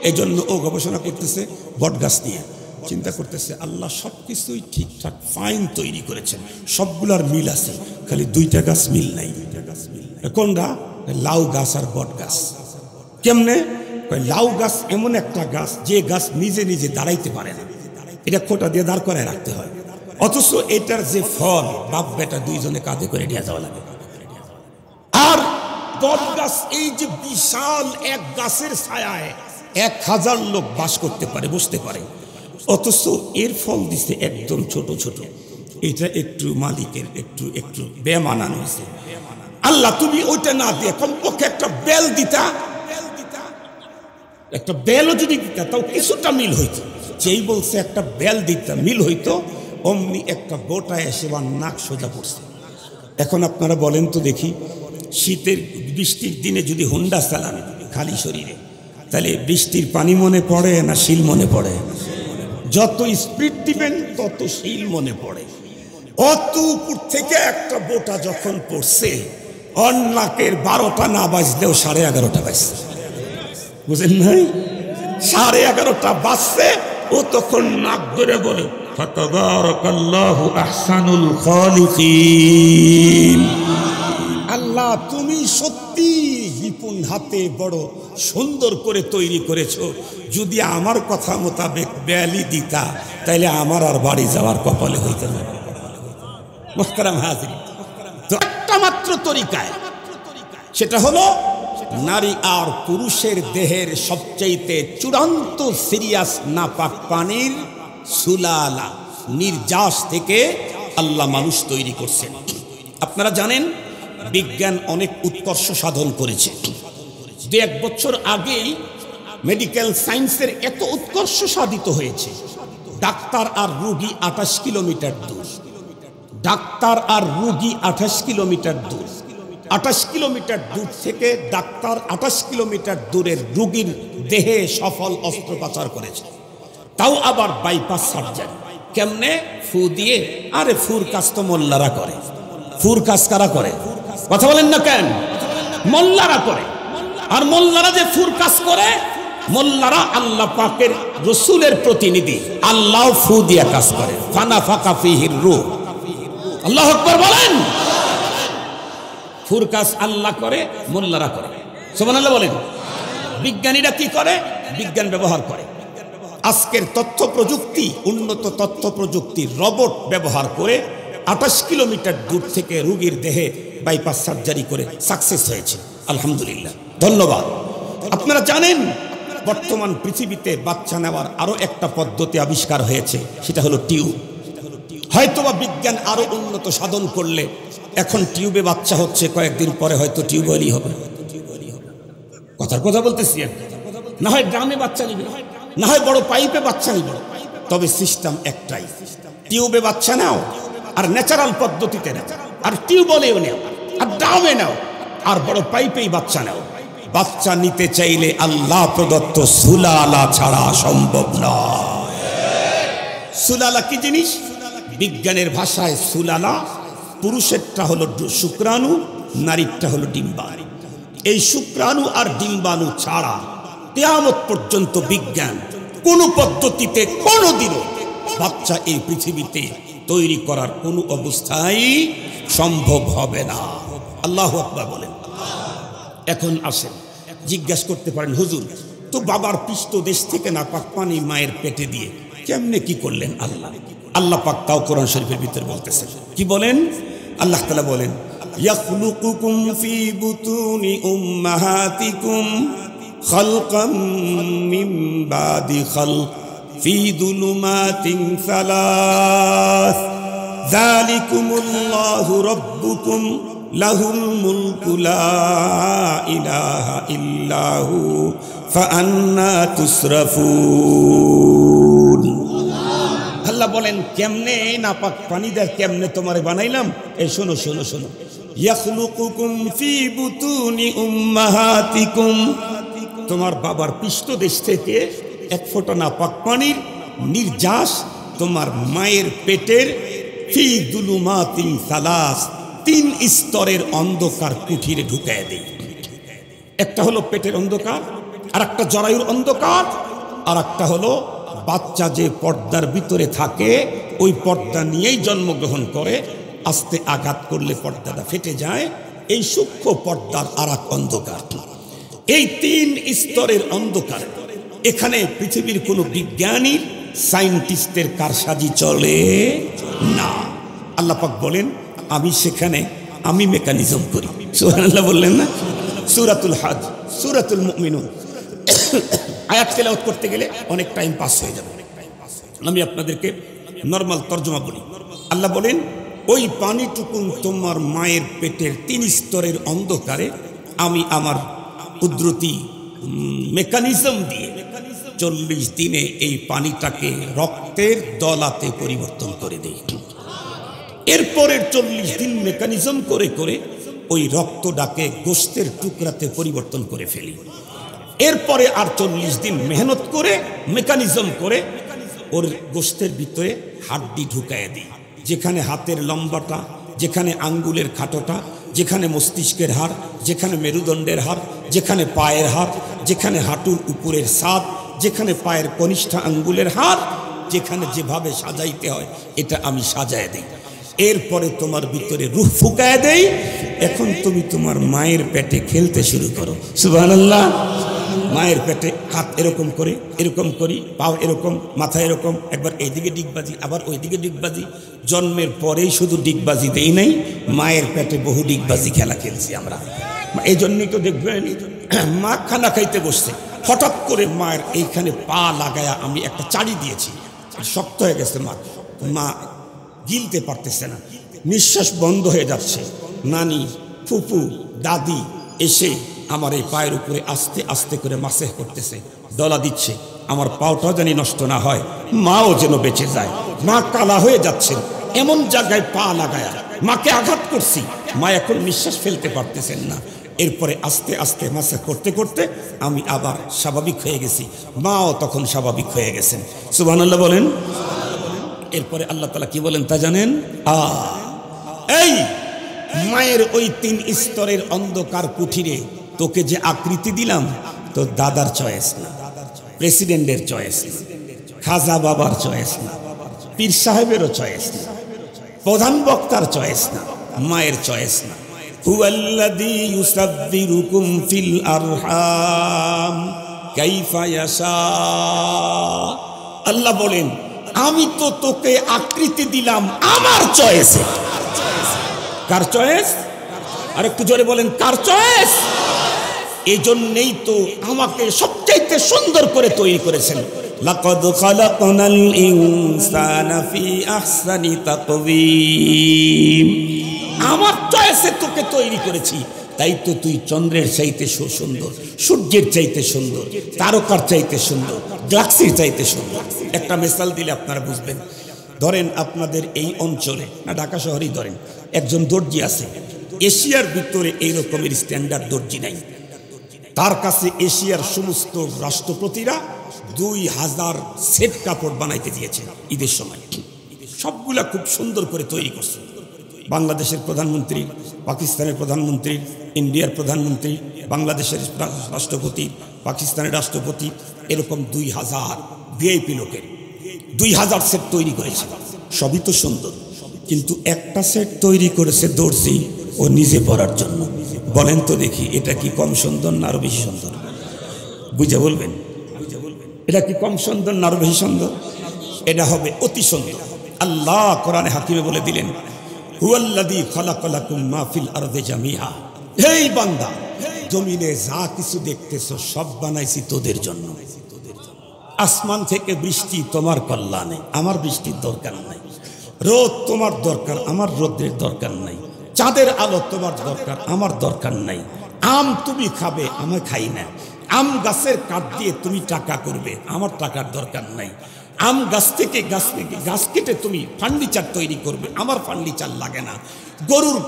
Speaker 1: এই জন্য ও গবেষণা করতেছে বটগাছ নিয়ে। চিন্তা করতেছে আল্লাহ সব কিছুই ঠিকঠাক ফাইন তৈরি করেছেন, সবগুলার মিল আছে, খালি দুইটা গাছ মিল নাই। কোনটা? লাউ গাছ আর বট গাছ। কেমনে? লাউ গাছ এমন একটা গাছ যে গাছ নিজে নিজে দাঁড়াইতে পারে না, এটা খোঁটা দিয়ে দাঁড় করায় রাখতে হয়, অথচ এটার যে ফল বাপ বেটা দুইজনে কাঁধে করে নিয়ে যাওয়া লাগে। আর বট গাছ এই যে বিশাল এক গাছের ছায়ায় 1000 লোক বাস করতে পারে, বসতে পারে, অথচ এর ফল দিচ্ছে একদম ছোট ছোট। এটা একটু মালিকের একটু একটু বেমানান হয়েছে। আল্লাহ তুমি ওইটা না দিয়ে কমপক্ষে একটা বেল দিতা, একটা বেলও যদি দিতা তাও কিছুটা মিল হইতো। যেই বলছে একটা বেল দিতা মিল হইতো, অমনি একটা বোটা এসে বা নাক সোজা পড়ছে। এখন আপনারা বলেন তো দেখি, শীতের বৃষ্টির দিনে যদি হোন্ডা চালান খালি শরীরে, তাহলে বৃষ্টির পানি মনে পড়ে না শিল মনে পড়ে? যত স্পিড দিবেন তত শিল মনে পড়ে। অত উপর থেকে একটা বোটা যখন পড়ছে, নাকের 12টা না বাজলেও 11:30 বাজছে, বুঝেন নাই? 11:30 বাজছে, ও তখন নাক ধরে বলে ফাতাবারাকাল্লাহু আহসানুল খালিকিন। আল্লাহ তুমি সত্যি নিপুণ হাতে বড় সুন্দর করে তৈরি করেছো, যদি আমার কথা মোতাবেক বেলি দিতা তাইলে আমার আর বাড়ি যাওয়ার কপালে হইতে না। মুহতারাম হাজির, তো একটা মাত্র তরিকায়, সেটা হলো নারী আর পুরুষের দেহের সবচাইতে চূড়ান্ত সিরিয়াস নাপাক পানির সুলালা নির্যাস থেকে আল্লাহ মানুষ তৈরি করছেন। আপনারা জানেন বিজ্ঞান অনেক উৎকর্ষ সাধন করেছে। 2-1 বছর আগেই মেডিকেল সায়েন্সের এত উৎকর্ষ সাধিত হয়েছে, ডাক্তার আর রোগী 28 কিলোমিটার দূর, ডাক্তার আর রোগী 28 কিলোমিটার দূর, 28 কিলোমিটার দূর থেকে ডাক্তার 28 কিলোমিটার দূরের রোগীর দেহে সফল অস্ত্রোপচার করেছে, তাও আবার বাইপাস সার্জারি। কেমনে? ফু দিয়ে। আরে ফুর কাজ তো মোল্লারা করে। ফুর কাজ কারা করে? কথা বলেন না কেন? মোল্লারা করে। আর মোল্লারা যে ফুর কাজ করে, মোল্লারা আল্লাহ পাকের রসুলের প্রতিনিধি, আল্লাহ ফু দিয়া কাজ করে। ফানাফাকা ফিহির রূহ। আল্লাহু আকবার বলেন। ফুর কাজ আল্লাহ করে, মোল্লারা করে। সুবহানাল্লাহ বলেন। বিজ্ঞানীরা কি করে? বিজ্ঞান ব্যবহার করে। আজকের তথ্য প্রযুক্তি, উন্নত তথ্য প্রযুক্তি, রোবট ব্যবহার করে 28 কিলোমিটার দূর থেকে রোগীর দেহে বাইপাস সার্জারি করে সাকসেস হয়েছে। আলহামদুলিল্লাহ, ধন্যবাদ। আপনারা জানেন বর্তমান পৃথিবীতে বাচ্চা নেওয়ার আরো একটা পদ্ধতি আবিষ্কার হয়েছে, সেটা হলো টিউব। হয়তোবা বিজ্ঞান আরো উন্নত সাধন করলে এখন টিউবে বাচ্চা হচ্ছে, কয়েকদিন পরে হয়তো টিউবওয়েলই হবে। কথার কথা বলতেছি, না হয় ড্রামে বাচ্চা নিবে, না হয় বড় পাইপে বাচ্চা নিবে, তবে সিস্টেম একটাই, টিউবে বাচ্চা নাও আর ন্যাচারাল পদ্ধতিতে নাও, আর টিউবওয়েলেও নাও, আর ড্রামে নাও, আর বড় পাইপেই বাচ্চা নাও। বাচ্চা নিতে চাইলে আল্লাহ প্রদত্ত সুলালা ছাড়া সম্ভব নয়। সুলালা কি জিনিস? বিজ্ঞানের ভাষায় সুলালা, পুরুষেরটা হলো শুক্রাণু, নারীরটা হলো ডিম্বাণু। এই শুক্রাণু আর ডিম্বাণু ছাড়া কিয়ামত পর্যন্ত বিজ্ঞান কোন পদ্ধতিতে কোনদিনও বাচ্চা এই পৃথিবীতে তৈরি করার কোনো অবস্থায় সম্ভব হবে না। আল্লাহু আকবার বলেন। এখন আসেন, জিজ্ঞাসা করতে পারেন, হুজুর তো বাবার পৃষ্ঠ দেশ থেকে নাপাক পানি মায়ের পেটে দিয়ে কেমনে কি করলেন আল্লাহ? আল্লাহ পাক তাও কোরআন শরীফের ভিতরে বলতেছেন। কি বলেন? আল্লাহ তাআলা বলেন, ইয়াখলুকুকুম ফি বুতুনি উম্মাহাতিকুম খালকাম মিন বাদি খালক ফি যুলুমাতিন সালাস যালিকুমুল্লাহু রাব্বুকুম লাহুল মুলকু লা ইলাহা ইল্লাহু ফাআন্না তুসরাফুন। আল্লাহ বলেন, কেমনে নাপাক পানি দিয়ে কেমনে তোমারে বানাইলাম? এই শোনো শোনো শোনো, ইয়াখলুকুকুম ফি বুতুনি উম্মাহাতিকুম, তোমার বাবার পৃষ্ঠদেশ থেকে এক ফোঁটা নাপাক পানির নির্যাস তোমার মায়ের পেটের ফি যুলুমাতিন সালাস, তিন স্তরের অন্ধকার কুঠিরে ঢুকায় দেয়। একটা হলো পেটের অন্ধকার, আর একটা জরায়ুর অন্ধকার, আর একটা হলো বাচ্চা যে পর্দার ভিতরে থাকে ওই পর্দা নিয়েই জন্মগ্রহণ করে, আস্তে আঘাত করলে পর্দাটা ফেটে যায়, এই সূক্ষ্ম পর্দার আর এক অন্ধকার। এই তিন স্তরের অন্ধকার এখানে পৃথিবীর কোনো বিজ্ঞানীর সায়েন্টিস্টের কারসাজি চলে না। আল্লাহ পাক বলেন, আমি সেখানে আমি মেকানিজম করি। সুবহানাল্লাহ বললেন না? সূরাতুল হজ, সূরাতুল মুমিনুন আয়াত তেলাওয়াত করতে গেলে অনেক টাইম পাস হয়ে যাবে, আমি আপনাদেরকে নরমাল তর্জমা বলি। আল্লাহ বলেন, ওই পানিটুকু তোমার মায়ের পেটের তিন স্তরের অন্ধকারে আমি আমার কুদরতি মেকানিজম দিয়ে 40 দিনে এই পানিটাকে রক্তের দলাতে পরিবর্তন করে দেই। এরপরের 40 দিন মেকানিজম করে করে ওই রক্তটাকে গোশতের টুকরাতে পরিবর্তন করে ফেলি। এরপরে আর 40 দিন মেহনত করে মেকানিজম করে ওর গোশতের ভিতরে হাড্ডি ঢুকায় দিই। যেখানে হাতের লম্বাটা, যেখানে আঙ্গুলের খাটোটা, যেখানে মস্তিষ্কের হাড়, যেখানে মেরুদণ্ডের হাড়, যেখানে পায়ের হাড়, যেখানে হাঁটুর উপরের ছাদ, যেখানে পায়ের কনিষ্ঠ আঙ্গুলের হাড়, যেখানে যেভাবে সাজাইতে হয় এটা আমি সাজায় দিই। এরপরে তোমার ভিতরে রূহ ফুকায় দেই। এখন তুমি তোমার মায়ের পেটে খেলতে শুরু করো। সুবহানাল্লাহ। মায়ের পেটে হাত এরকম করে, এরকম করি, পাও এরকম, মাথা এরকম, একবার এইদিকে ডিগবাজি, আবার ওইদিকে ডিগবাজি। জন্মের পরেই শুধু ডিগবাজি দেই নাই, মায়ের পেটে বহু ডিগবাজি খেলা খেলছি আমরা। এই জন্যই তো দেখবেন মা খানা খাইতে বসছে, হঠাৎ করে মায়ের এইখানে পা লাগায়া আমি একটা চাড়ি দিয়েছি, শক্ত হয়ে গেছে মা, মা গিলতে পারতেছে না, নিঃশ্বাস বন্ধ হয়ে যাচ্ছে। নানি, ফুপু, দাদি এসে আমার এই পায়ের উপরে আস্তে আস্তে করে মাসেহ করতেছে, দলা দিচ্ছে, আমার পাওটাও জানি নষ্ট না হয়, মাও যেন বেঁচে যায়। মা কালা হয়ে যাচ্ছেন, এমন জায়গায় পা লাগায়া মাকে আঘাত করছি, মা এখন নিঃশ্বাস ফেলতে পারতেছেন না। এরপরে আস্তে আস্তে মাসেহ করতে করতে আমি আবার স্বাভাবিক হয়ে গেছি, মাও তখন স্বাভাবিক হয়ে গেছেন। সুবহানাল্লাহ বলেন। এরপরে আল্লাহ তাআলা কি বলেন তা জানেন? এই মায়ের ওই 3 স্তরের অন্ধকার কুঠিরে তোকে যে আকৃতি দিলাম, তো দাদার চয়েস না, প্রেসিডেন্টের চয়েস না, খাজা বাবার চয়েস না, পীর সাহেবেরও চয়েস না, প্রধান বক্তার চয়েস না, মায়ের চয়েস না। হুয়াল্লাযী ইউসাব্বিরুকুম ফিল আরহাম কাইফা ইয়াশা। আল্লাহ বলেন, আমি তো তোকে আকৃতি দিলাম আমার চয়েসে। কার চয়েস? আর একটু জোরে বলেন, কার চয়েস? এই জন্যেই তো আমাকে সবচাইতে সুন্দর করে তৈরি করেছেন। লাকাদ খালাকনাল ইনসানা ফি আহসানি তাকওয়িম। আমার চয়েসে তোকে তৈরি করেছি, তাই তো তুই চন্দ্রের চাইতে সুন্দর, সূর্যের চাইতে সুন্দর, তারকার চাইতে সুন্দর, গ্যালাক্সির চাইতে সুন্দর। একটা মিসাল দিলে আপনারা বুঝবেন। ধরেন আপনাদের এই অঞ্চলে, না ঢাকা শহরেই ধরেন, একজন দর্জি আছে, এশিয়ার ভিতরে এই রকমের স্ট্যান্ডার্ড দর্জি নাই। তার কাছে এশিয়ার সমস্ত রাষ্ট্রপতিরা 2000 সেট কাপড় বানাইতে দিয়েছে ঈদের সময়, সবগুলা খুব সুন্দর করে তৈরি করছে। বাংলাদেশের প্রধানমন্ত্রী, পাকিস্তানের প্রধানমন্ত্রী, ইন্ডিয়ার প্রধানমন্ত্রী, বাংলাদেশের রাষ্ট্রপতি, পাকিস্তানের রাষ্ট্রপতি, এরকম 2000 ভিআইপি লোকের 2000 সেট তৈরি করেছে। সবই তো সুন্দর, কিন্তু একটা সেট তৈরি করেছে দর্জি ও নিজে পরার জন্য। বলেন তো দেখি, এটা কি কম সুন্দর না আরো বেশি সুন্দর? বুঝে বলবেন, এটা কি কম সুন্দর না আরো বেশি সুন্দর? এটা হবে অতি সুন্দর। আল্লাহ কোরআনে হাকিমে বলে দিলেন, হুয়াল্লাযী খালাকা লাকুম মা ফিল আরদি জামিআ। এই বান্দা, জমিনে যা কিছু দেখতেছো সব বানাইছি তোদের জন্য। আসমান থেকে বৃষ্টি তোমার কল্যাণে, আমার বৃষ্টির দরকার নাই। রোদ তোমার দরকার, আমার রোদের দরকার নাই। চাঁদের আলো তোমার দরকার, আমার দরকার নাই। আম তুমি খাবে, আমি খাই না। আম গাছের কাঠ দিয়ে তুমি টাকা করবে, আমার টাকার দরকার নাই। আম গাছ থেকে গাছ কেটে তুমি ফার্নিচার তৈরি করবে, আমার ফার্নিচার লাগে না। গরুর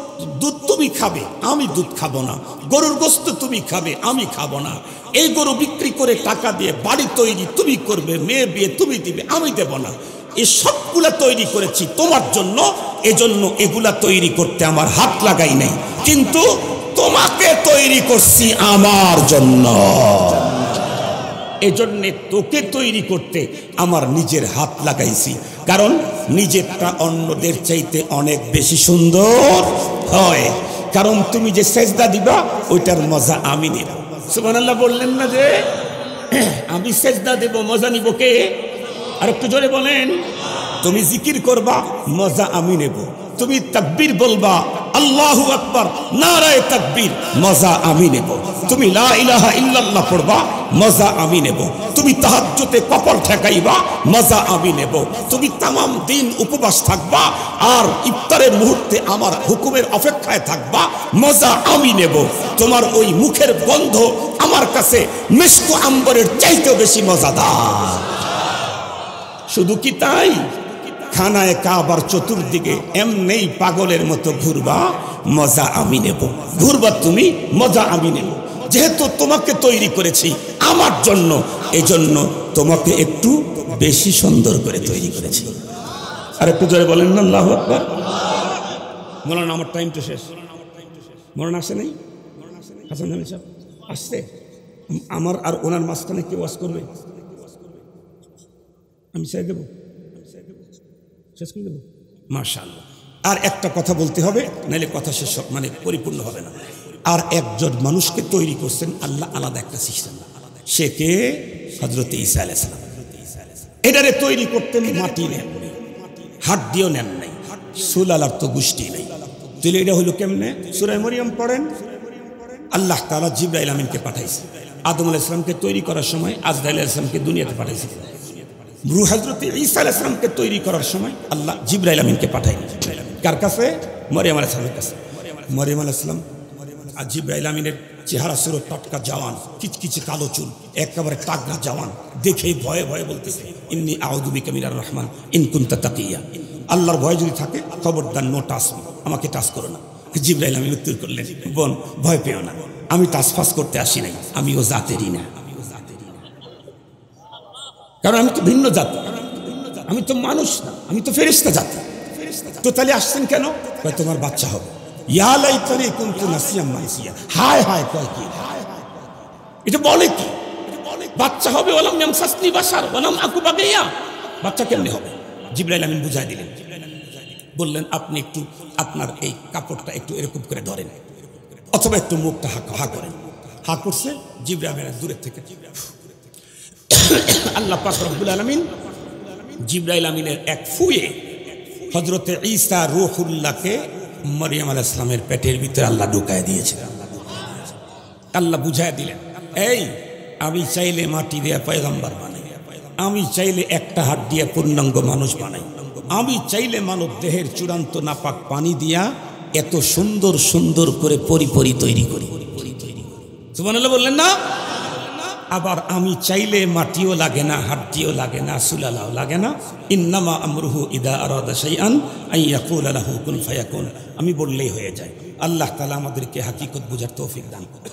Speaker 1: দুধ তুমি খাবে, আমি দুধ খাবো না। গরুর গোশত তুমি খাবে, আমি খাবো না। এই গরু বিক্রি করে টাকা দিয়ে বাড়ি তৈরি তুমি করবে, মেয়ে বিয়ে তুমি দিবে, আমি দেব না। এই সবগুলা তৈরি করেছি তোমার জন্য, এজন্য এগুলা তৈরি করতে আমার হাত লাগাই নাই, কিন্তু তোমাকে তৈরি করছি আমার জন্য। এজন্য তোকে তৈরি করতে আমার নিজের হাত লাগাইছি, কারণ নিজেরটা অন্যদের চাইতে অনেক বেশি সুন্দর হয়। কারণ তুমি যে সেজদা দিবা ওইটার মজা আমি নেব। সুবহানাল্লাহ বললেন না যে আমি সেজদা দেব, মজা নিব কে? আর একটু জোরে বলেন। তুমি জিকির করবা, মজা আমি নেব। তুমি তাকবীর বলবা, আল্লাহু আকবার, নারায়ে তাকবীর, মজা আমি নেব। তুমি লা ইলাহা ইল্লাল্লাহ পড়বা, মজা আমি নেব। তুমি তাহাজ্জুদে কপাল ঠেকাইবা, মজা আমি নেব। তুমি তামাম দিন উপবাস থাকবা আর ইফতারের মুহূর্তে আমার হুকুমের অপেক্ষায় থাকবা, মজা আমি নেব। তোমার ওই মুখের গন্ধ আমার কাছে মিশক আম্বরের চাইতেও বেশি মজাদার। শুধু কি তাই, খানায় কাবার চতুর্দিকে এমনেই পাগলের মতো ঘুরবা, মজা আমি নেব। ঘুরবা তুমি, মজা আমি নেব। যেহেতু তোমাকে তৈরি করেছি আমার জন্য, এজন্য তোমাকে একটু বেশি সুন্দর করে তৈরি করেছি। আর একটু জোরে বলেন না আল্লাহু আকবার। মৌলানা আমার টাইম তো শেষ। মৌলানা আসে নাই? হাসান জামিল সাহেব আসছে? আমার আর ওনার মাঝখানে কেউ ওয়াজ করবে? আমি চাই দেবো, শেষ করে দেবো। মাশাআল্লাহ। আর একটা কথা বলতে হবে, নাহলে কথা শেষ মানে পরিপূর্ণ হবে না। আর একজন মানুষকে তৈরি করছেন আল্লাহ আলাদা একটা সিস্টেম। সে কে? হযরত ঈসা আলাইহিস সালাম। এটারে তৈরি করতেন মাটি নেন, হাড্ডিও নেন নাই, সুলালার তো গোষ্ঠী নেই। তাহলে এটা হলো কেমনে? সূরা মরিয়ম পড়েন। আল্লাহ তাআলা জিবরাইল আমিনকে পাঠাইছে। আদম আলাইহিস সালামকে তৈরি করার সময় আজরাইল আলাইহিস সালামকে দুনিয়াতে পাঠাইছে। হযরত ঈসা আলাইহিস সালামকে তৈরি করার সময় আল্লাহ জিবরাইল আমিনকে পাঠাইলেন। কার কাছে? মরিয়ম আলাইহিস সালামের কাছে। মরিয়ম আলাইহিস সালাম আর জিবরাইল আমিনের চেহারা ছিল টাটকা জওয়ান, কিচকিচে কালো চুল, একেবারে টাগরা জওয়ান। দেখেই ভয়ে ভয়ে বলতেছে, ইন্নী আউযু বিকা মিনার রহমান ইন কুনতা তাকিয়া। আল্লাহর ভয় যদি থাকে খবরদার নো টাচ মি, আমাকে টাচ করো না। জিবরাইল আমিন উত্তর করলেন, বোন ভয় পেও না, আমি টাচ ফাস করতে আসি নাই, আমি ও জাতেরই না। কারণ আমি তো ভিন্ন জাতি, আমি তো মানুষ না, আমি তো ফেরেশতা জাতি। তো তাহলে আসছেন কেন? তোমার বাচ্চা হবে। ইয়া লাইতানি কুনতু নাসিয়াম মানসিয়া। হায় হায়, কয় কি? এটা বলে কি? বাচ্চা হবে, ওয়ালাম ইয়ামসাসনি বাশার ওয়ালাম আকু বাগিয়া। বাচ্চা কেমনে হবে? জিবরাইল আমিন বুঝাই দিলেন, বললেন আপনি একটু আপনার এই কাপড়টা একটু এরকম করে ধরেন, অথবা একটু মুখটা হা করেন। হা করছে, জিবরাইল আমিন দূরের থেকে আল্লাহ পাক রব্বুল আলামিন জিবরাইল আমিনের এক ফুয়ে হযরতে ঈসা রূহুল্লাহকে মরিয়ম আলাইহিস সালামের পেটের ভিতরে আল্লাহ ঢুকায় দিয়েছে। আল্লাহ বুঝায় দিলেন, এই আমি চাইলে মাটি দিয়ে পয়গম্বর বানাই, আমি চাইলে একটা হাত দিয়ে পূর্ণাঙ্গ মানুষ বানাই, আমি চাইলে মানব দেহের চূড়ান্ত নাপাক পানি দিয়া এত সুন্দর সুন্দর করে পরিপরি তৈরি করি। সুবহানাল্লাহ বললেন না? আবার আমি চাইলে মাটিও লাগে না, হাড্ডিও লাগে না, সুলালাও লাগে না। ইন্নামা আমরুহু ইদা আরাদা শাইআন আইয়াকুলা লাহু কুন ফায়াকুন, আমি বললেই হয়ে যায়। আল্লাহ তাআলা আমাদেরকে হাকিকত বুঝার তৌফিক দান করুন।